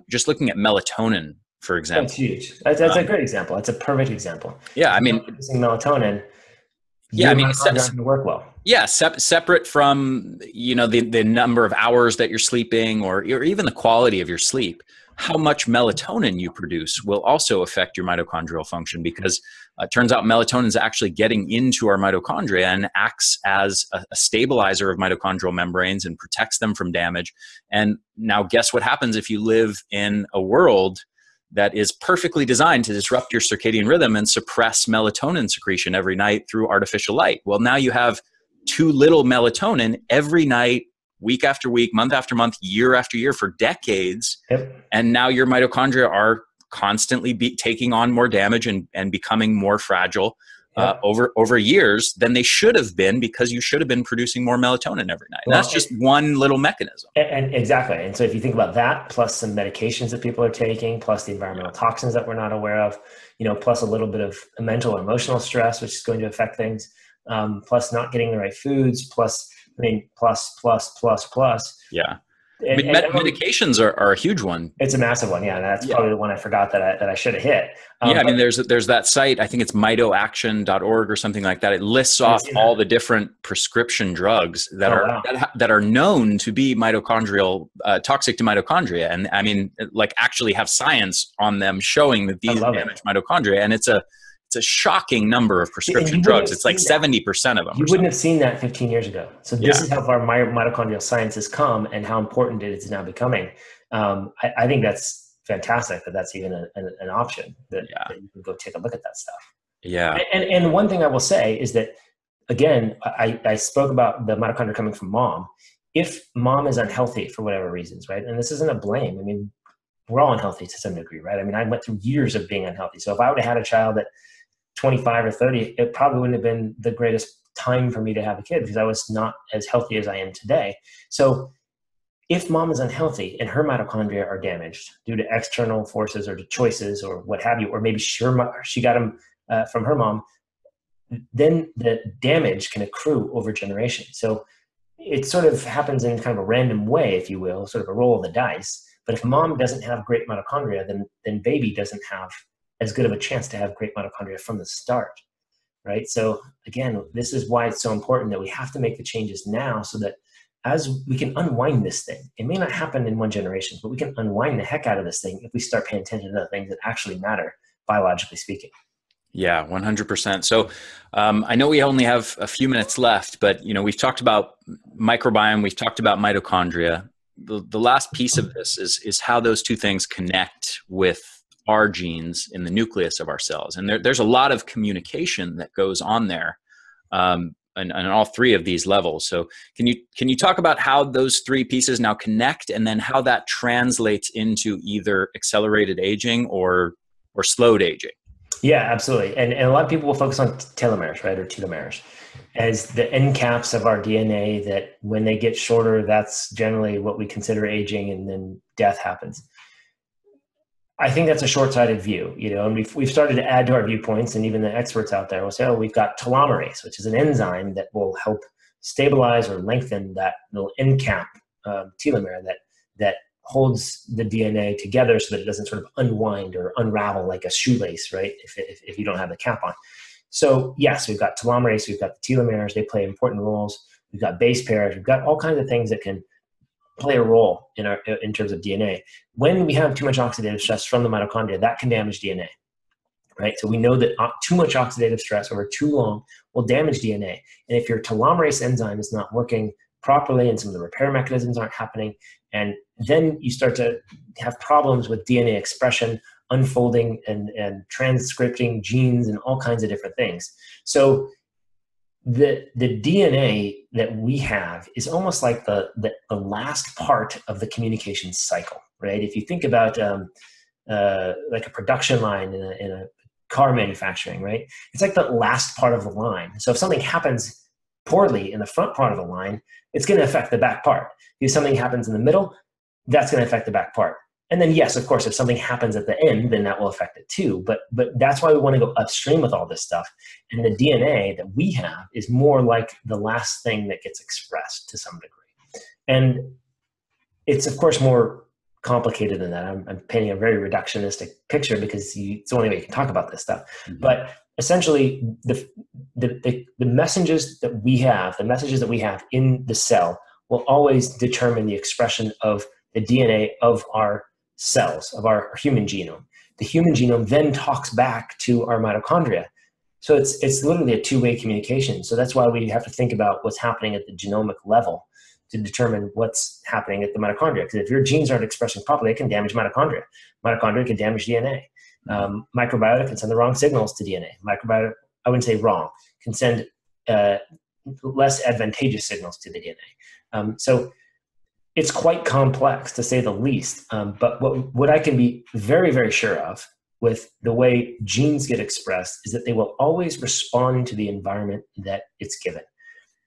just looking at melatonin, for example. That's huge. That's a great example. That's a perfect example. Yeah, I mean, melatonin. Yeah, your I mean, mitochondria aren't going to work well. yeah, separate from, you know, the number of hours that you're sleeping, or even the quality of your sleep, how much melatonin you produce will also affect your mitochondrial function, because it turns out melatonin is actually getting into our mitochondria and acts as a stabilizer of mitochondrial membranes and protects them from damage. And now guess what happens if you live in a world that is perfectly designed to disrupt your circadian rhythm and suppress melatonin secretion every night through artificial light? Well, now you have too little melatonin every night, week after week, month after month, year after year for decades. Yep. And now your mitochondria are constantly taking on more damage and becoming more fragile over years than they should have been, because you should have been producing more melatonin every night. And that's just one little mechanism. And exactly. And so if you think about that, plus some medications that people are taking, plus the environmental toxins that we're not aware of, you know, plus a little bit of mental or emotional stress, which is going to affect things, plus not getting the right foods, plus, I mean, plus. Yeah. And medications are a huge one. It's a massive one. Yeah. And that's probably the one I forgot that I should have hit. Yeah. I mean, there's that site, I think it's mitoaction.org or something like that. It lists off all the different prescription drugs that are known to be mitochondrial, toxic to mitochondria. And I mean, like, actually have science on them showing that these damage mitochondria. And it's a shocking number of prescription drugs. It's like 70% of them. You wouldn't have seen that 15 years ago. So this is how far mitochondrial science has come and how important it is now becoming. I think that's fantastic that that's even an option, that you can go take a look at that stuff. Yeah. And one thing I will say is that, again, I spoke about the mitochondria coming from mom. If mom is unhealthy for whatever reasons, right? And this isn't a blame. I mean, we're all unhealthy to some degree, right? I mean, I went through years of being unhealthy. So if I would have had a child at 25 or 30, it probably wouldn't have been the greatest time for me to have a kid, because I was not as healthy as I am today. So if mom is unhealthy and her mitochondria are damaged due to external forces or to choices or what have you, or maybe she got them from her mom, then the damage can accrue over generations. So it sort of happens in kind of a random way, if you will, sort of a roll of the dice. But if mom doesn't have great mitochondria, then baby doesn't have as good of a chance to have great mitochondria from the start, right? So again, this is why it's so important that we have to make the changes now, so that as we can unwind this thing, it may not happen in one generation, but we can unwind the heck out of this thing if we start paying attention to the things that actually matter, biologically speaking. Yeah, 100%. So I know we only have a few minutes left, but you know, we've talked about microbiome, we've talked about mitochondria. The last piece of this is how those two things connect with our genes in the nucleus of our cells. And there's a lot of communication that goes on there, and all three of these levels. So can you talk about how those three pieces now connect, and then how that translates into either accelerated aging or slowed aging? Yeah, absolutely. And a lot of people will focus on telomeres, right, or telomeres, as the end caps of our DNA, that when they get shorter, that's generally what we consider aging, and then death happens. I think that's a short-sighted view, you know, and we've started to add to our viewpoints, and even the experts out there will say, oh, we've got telomerase, which is an enzyme that will help stabilize or lengthen that little end cap telomere that holds the DNA together so that it doesn't sort of unwind or unravel like a shoelace, right, if you don't have the cap on. So yes, we've got telomerase, we've got the telomeres, they play important roles. We've got base pairs, we've got all kinds of things that can play a role in terms of DNA. When we have too much oxidative stress from the mitochondria, that can damage DNA, right? So we know that too much oxidative stress over too long will damage DNA. And if your telomerase enzyme is not working properly and some of the repair mechanisms aren't happening, and then you start to have problems with DNA expression, unfolding and transcripting genes and all kinds of different things. So the DNA that we have is almost like the last part of the communication cycle, right? If you think about like a production line in a car manufacturing, right? It's like the last part of the line. So if something happens poorly in the front part of the line, it's going to affect the back part. If something happens in the middle, that's going to affect the back part. And then, yes, of course, if something happens at the end, then that will affect it too. But that's why we want to go upstream with all this stuff. And the DNA that we have is more like the last thing that gets expressed to some degree. And it's, of course, more complicated than that. I'm painting a very reductionistic picture because it's the only way you can talk about this stuff. Mm-hmm. But essentially, the messages that we have, in the cell will always determine the expression of the DNA of our cells, of our human genome. The human genome then talks back to our mitochondria. So it's literally a two-way communication. So that's why we have to think about what's happening at the genomic level to determine what's happening at the mitochondria. Because if your genes aren't expressing properly, it can damage mitochondria. Mitochondria can damage DNA. Microbiota can send the wrong signals to DNA. Microbiota, I wouldn't say wrong, can send less advantageous signals to the DNA. So it's quite complex, to say the least. But what I can be very, very sure of with the way genes get expressed is that they will always respond to the environment that it's given.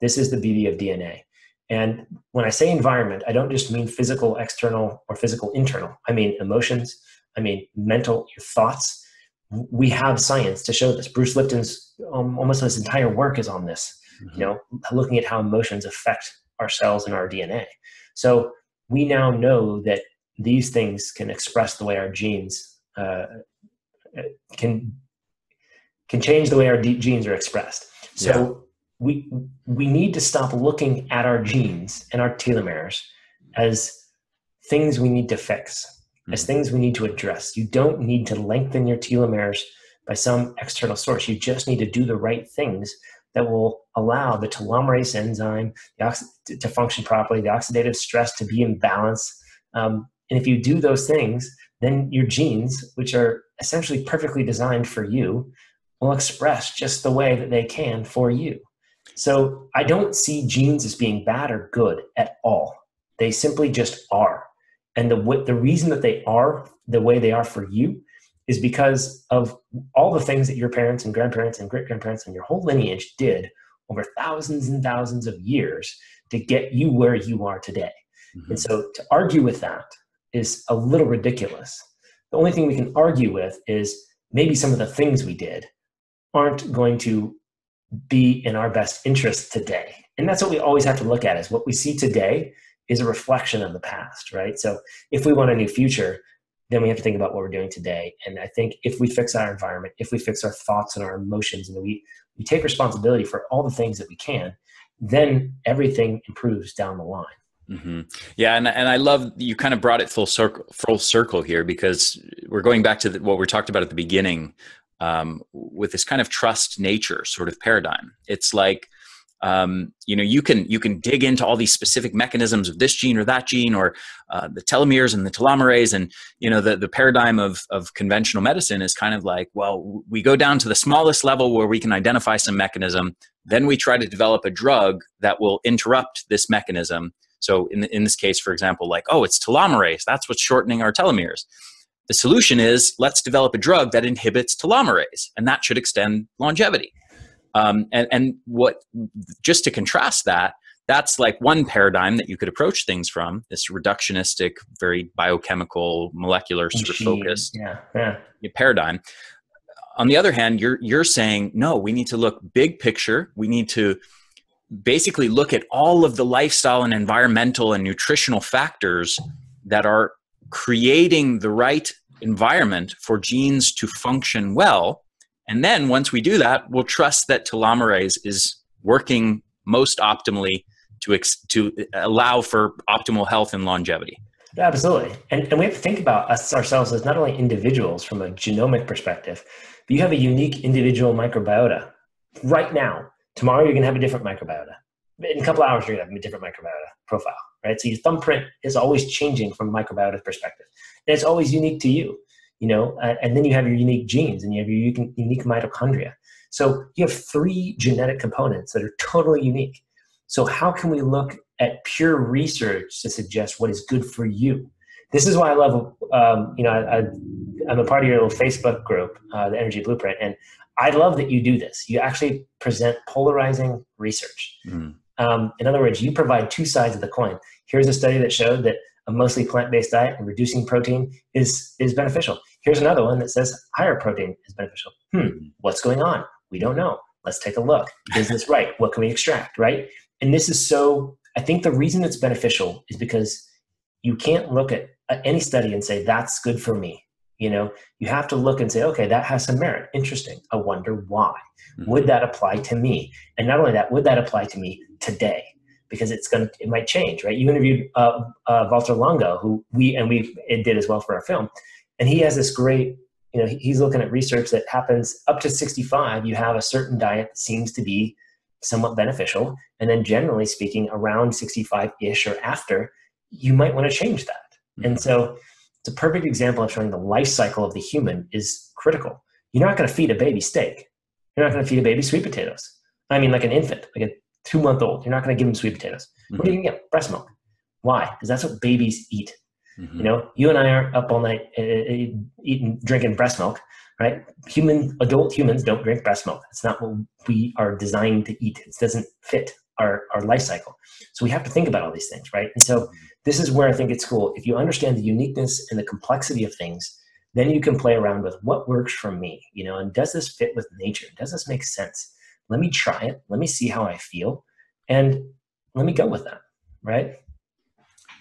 This is the beauty of DNA. And when I say environment, I don't just mean physical external or physical internal. I mean emotions. I mean mental, your thoughts. We have science to show this. Bruce Lipton's almost his entire work is on this. Mm-hmm. Looking at how emotions affect our cells and our DNA. So we now know that these things can express the way our genes can change the way our genes are expressed. So we need to stop looking at our genes and our telomeres as things we need to fix, as things we need to address. You don't need to lengthen your telomeres by some external source. You just need to do the right things that will allow the telomerase enzyme to function properly, the oxidative stress to be in balance. And if you do those things, then your genes, which are essentially perfectly designed for you, will express just the way that they can for you. So I don't see genes as being bad or good at all. They simply just are. And the reason that they are the way they are for you is because of all the things that your parents and grandparents and great-grandparents and your whole lineage did over thousands and thousands of years to get you where you are today. Mm-hmm. And so to argue with that is a little ridiculous. The only thing we can argue with is maybe some of the things we did aren't going to be in our best interest today. And that's what we always have to look at, is what we see today is a reflection of the past, right? So if we want a new future, then we have to think about what we're doing today. And I think if we fix our environment, if we fix our thoughts and our emotions, and we take responsibility for all the things that we can, then everything improves down the line. Mm-hmm. Yeah, and I love you kind of brought it full circle here, because we're going back to what we talked about at the beginning with this kind of trust nature sort of paradigm. It's like you can dig into all these specific mechanisms of this gene or that gene, or the telomeres and the telomerase, and the paradigm of conventional medicine is kind of like, well, we go down to the smallest level where we can identify some mechanism, then we try to develop a drug that will interrupt this mechanism. So in this case, for example, like, oh, it's telomerase, that's what's shortening our telomeres. The solution is, let's develop a drug that inhibits telomerase, and that should extend longevity. And what, just to contrast that, that's like one paradigm that you could approach things from, this reductionistic, very biochemical, molecular sort of focused paradigm. On the other hand, you're saying, no, we need to look big picture. We need to basically look at all of the lifestyle and environmental and nutritional factors that are creating the right environment for genes to function well. And then once we do that, we'll trust that telomerase is working most optimally to allow for optimal health and longevity. Absolutely. And we have to think about ourselves as not only individuals from a genomic perspective, but you have a unique individual microbiota right now. Tomorrow, you're going to have a different microbiota. In a couple of hours, you're going to have a different microbiota profile, right? So your thumbprint is always changing from a microbiota perspective. And it's always unique to you, and then you have your unique genes and you have your unique mitochondria. So you have 3 genetic components that are totally unique. So how can we look at pure research to suggest what is good for you? This is why I love, I'm a part of your little Facebook group, the Energy Blueprint, and I love that you do this. You actually present polarizing research. In other words, you provide 2 sides of the coin. Here's a study that showed that a mostly plant-based diet and reducing protein is beneficial. Here's another one that says higher protein is beneficial. What's going on? We don't know. Let's take a look. Is this right? What can we extract, right? And this is I think the reason it's beneficial is because you can't look at any study and say, that's good for me. You have to look and say, okay, that has some merit. Interesting. I wonder why. Would that apply to me? And not only that, would that apply to me today? Because it might change, right? You interviewed Walter Longo, who we did as well for our film. And he has this great, he's looking at research that happens up to 65. You have a certain diet that seems to be somewhat beneficial. And then generally speaking, around 65-ish or after, you might want to change that. And so it's a perfect example of showing the life cycle of the human is critical. You're not going to feed a baby steak. You're not going to feed a baby sweet potatoes. I mean, like an infant, like a 2-month-old. You're not going to give them sweet potatoes. What are you going to get? Breast milk. Why? Because that's what babies eat. You and I are up all night drinking breast milk, right? Adult humans don't drink breast milk. It's not what we are designed to eat. It doesn't fit our life cycle. So we have to think about all these things, right? And so this is where I think it's cool. If you understand the uniqueness and the complexity of things, then you can play around with what works for me, and does this fit with nature? Does this make sense? Let me try it. Let me see how I feel. And let me go with that, right?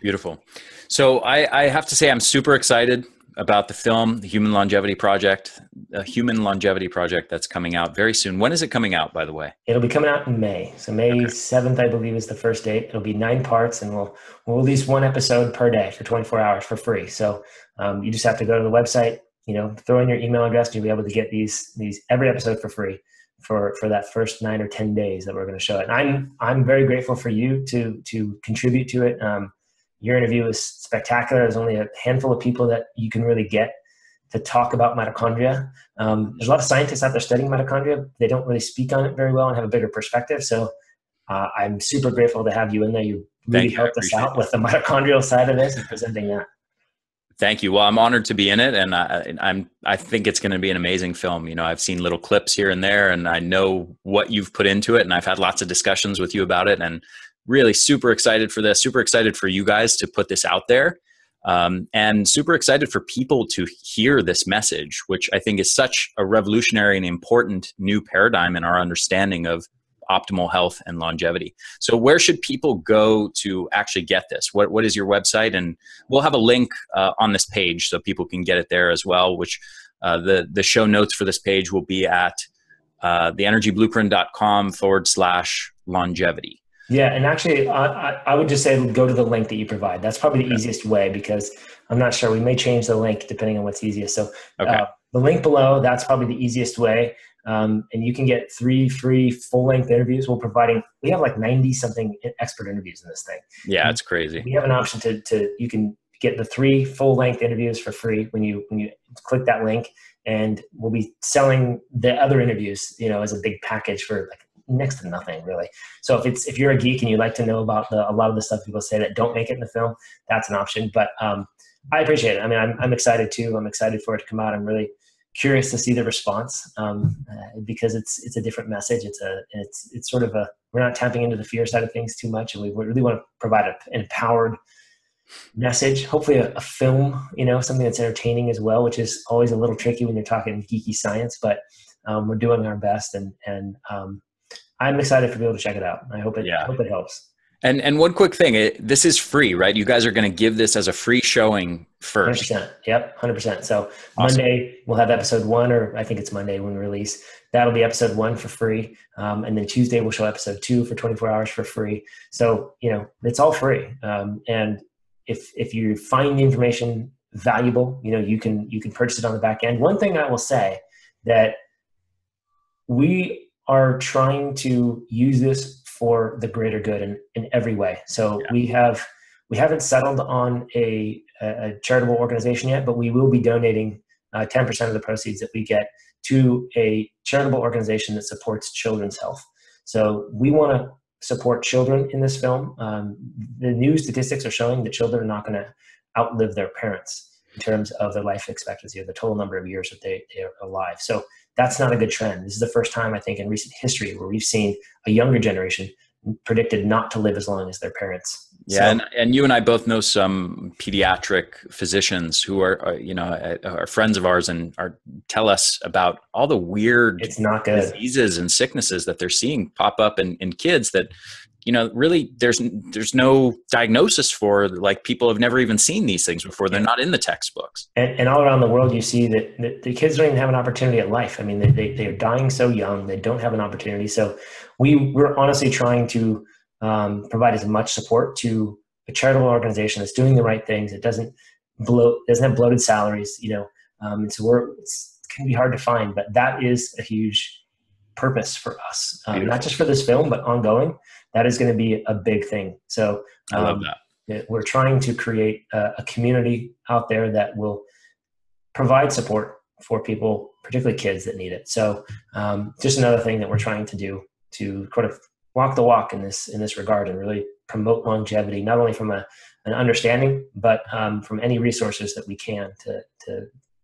Beautiful. So I have to say I'm super excited about the film, the Human Longevity Project, that's coming out very soon. When is it coming out, by the way? It'll be coming out in May. So May 7th, I believe, is the first date. It'll be 9 parts, and we'll release 1 episode per day for 24 hours for free. So you just have to go to the website, throw in your email address, and you'll be able to get these every episode for free for that first 9 or 10 days that we're going to show it. And I'm very grateful for you to contribute to it. Your interview is spectacular. There's only a handful of people that you can really get to talk about mitochondria. There's a lot of scientists out there studying mitochondria. They don't really speak on it very well and have a bigger perspective. So I'm super grateful to have you in there. You really helped us out with the mitochondrial side of this and presenting that. Thank you. Well, I'm honored to be in it, and I think it's going to be an amazing film. I've seen little clips here and there, and I know what you've put into it, and I've had lots of discussions with you about it, and really super excited for this, super excited for you guys to put this out there, and super excited for people to hear this message, which I think is such a revolutionary and important new paradigm in our understanding of optimal health and longevity. So where should people go to actually get this? What is your website? And we'll have a link on this page so people can get it there as well, which the show notes for this page will be at theenergyblueprint.com/longevity. Yeah, and actually, I would just say go to the link that you provide. That's probably the easiest way, because I'm not sure. We may change the link depending on what's easiest. So the link below, that's probably the easiest way. And you can get 3 free full-length interviews. We have like 90-something expert interviews in this thing. Yeah, it's crazy. We have an option you can get the 3 full-length interviews for free when you click that link, and we'll be selling the other interviews, as a big package for like next to nothing, really. So if you're a geek and you like to know about a lot of the stuff people say that don't make it in the film, that's an option. But I appreciate it. I mean, I'm excited too. I'm excited for it to come out. I'm really curious to see the response, because it's a different message. It's sort of we're not tapping into the fear side of things too much, and we really want to provide an empowered message. Hopefully a film, something that's entertaining as well, which is always a little tricky when you're talking geeky science. But we're doing our best, and I'm excited for people to check it out. I hope it helps. And one quick thing, this is free, right? You guys are going to give this as a free showing first. 100%. Yep, 100%. So Awesome. Monday, we'll have episode 1, or I think it's Monday when we release. That'll be episode 1 for free. And then Tuesday, we'll show episode 2 for 24 hours for free. So, it's all free. And if you find the information valuable, you can purchase it on the back end. One thing I will say, that we are trying to use this for the greater good in every way. So we haven't settled on a charitable organization yet, but we will be donating 10% of the proceeds that we get to a charitable organization that supports children's health. So we want to support children in this film. The new statistics are showing that children are not going to outlive their parents in terms of their life expectancy, or the total number of years that they are alive. So that's not a good trend. This is the first time, I think, in recent history where we've seen a younger generation predicted not to live as long as their parents. Yeah, so, and you and I both know some pediatric physicians who are friends of ours, and tell us about all the weird it's not good diseases and sicknesses that they're seeing pop up in kids that you know, really there's no diagnosis for, like, people have never even seen these things before. They're not in the textbooks. And all around the world, you see that the kids don't even have an opportunity at life. I mean, they're dying so young, they don't have an opportunity. So we're honestly trying to provide as much support to a charitable organization that's doing the right things. It doesn't have bloated salaries, you know. So it can be hard to find, but that is a huge purpose for us, not just for this film, but ongoing. That is going to be a big thing. So I love that. We're trying to create a community out there that will provide support for people, particularly kids that need it. So just another thing that we're trying to do to kind of walk the walk in this regard, and really promote longevity, not only from an understanding, but from any resources that we can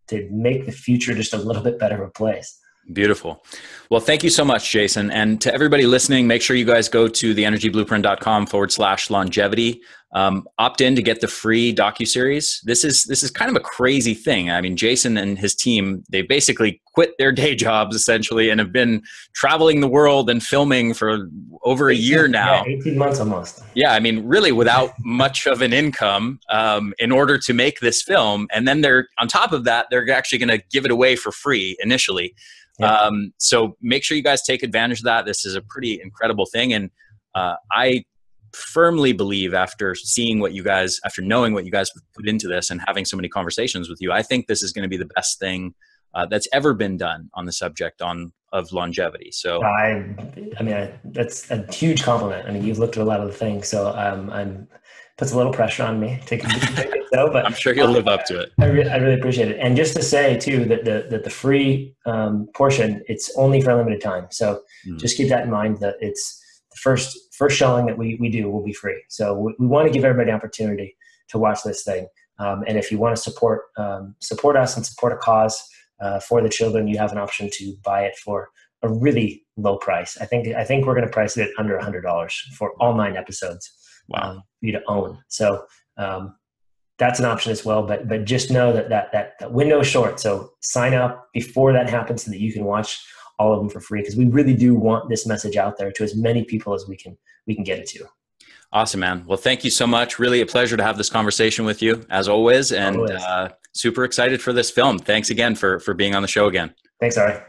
to make the future just a little bit better of a place. Beautiful. Well, thank you so much, Jason. And to everybody listening, make sure you guys go to theenergyblueprint.com/longevity. Opt in to get the free docu-series. This is kind of a crazy thing. I mean, Jason and his team, they basically quit their day jobs essentially and have been traveling the world and filming for over a year now. Yeah, 18 months almost. Yeah, I mean, really without much of an income in order to make this film. And then on top of that, they're actually going to give it away for free initially. Yeah. So make sure you guys take advantage of that. This is a pretty incredible thing. And I firmly believe, after knowing what you guys put into this and having so many conversations with you, I think this is going to be the best thing that's ever been done on the subject of longevity. So I mean, that's a huge compliment. I mean, you've looked at a lot of the things, so puts a little pressure on me to it, though, but I'm sure you'll live up to it. I really appreciate it. And just to say too, that the free portion, it's only for a limited time. So just keep that in mind, that it's the first showing that we do will be free. So we want to give everybody an opportunity to watch this thing. And if you want to support us and support a cause for the children, you have an option to buy it for a really low price. I think we're going to price it at under $100 for all 9 episodes. Wow. For you to own. So that's an option as well. But just know that window is short. So sign up before that happens so that you can watch all of them for free, because we really do want this message out there to as many people as we can get it to. Awesome, man. Well, thank you so much. Really a pleasure to have this conversation with you, as always. And super excited for this film. Thanks again for being on the show again. Thanks, Ari.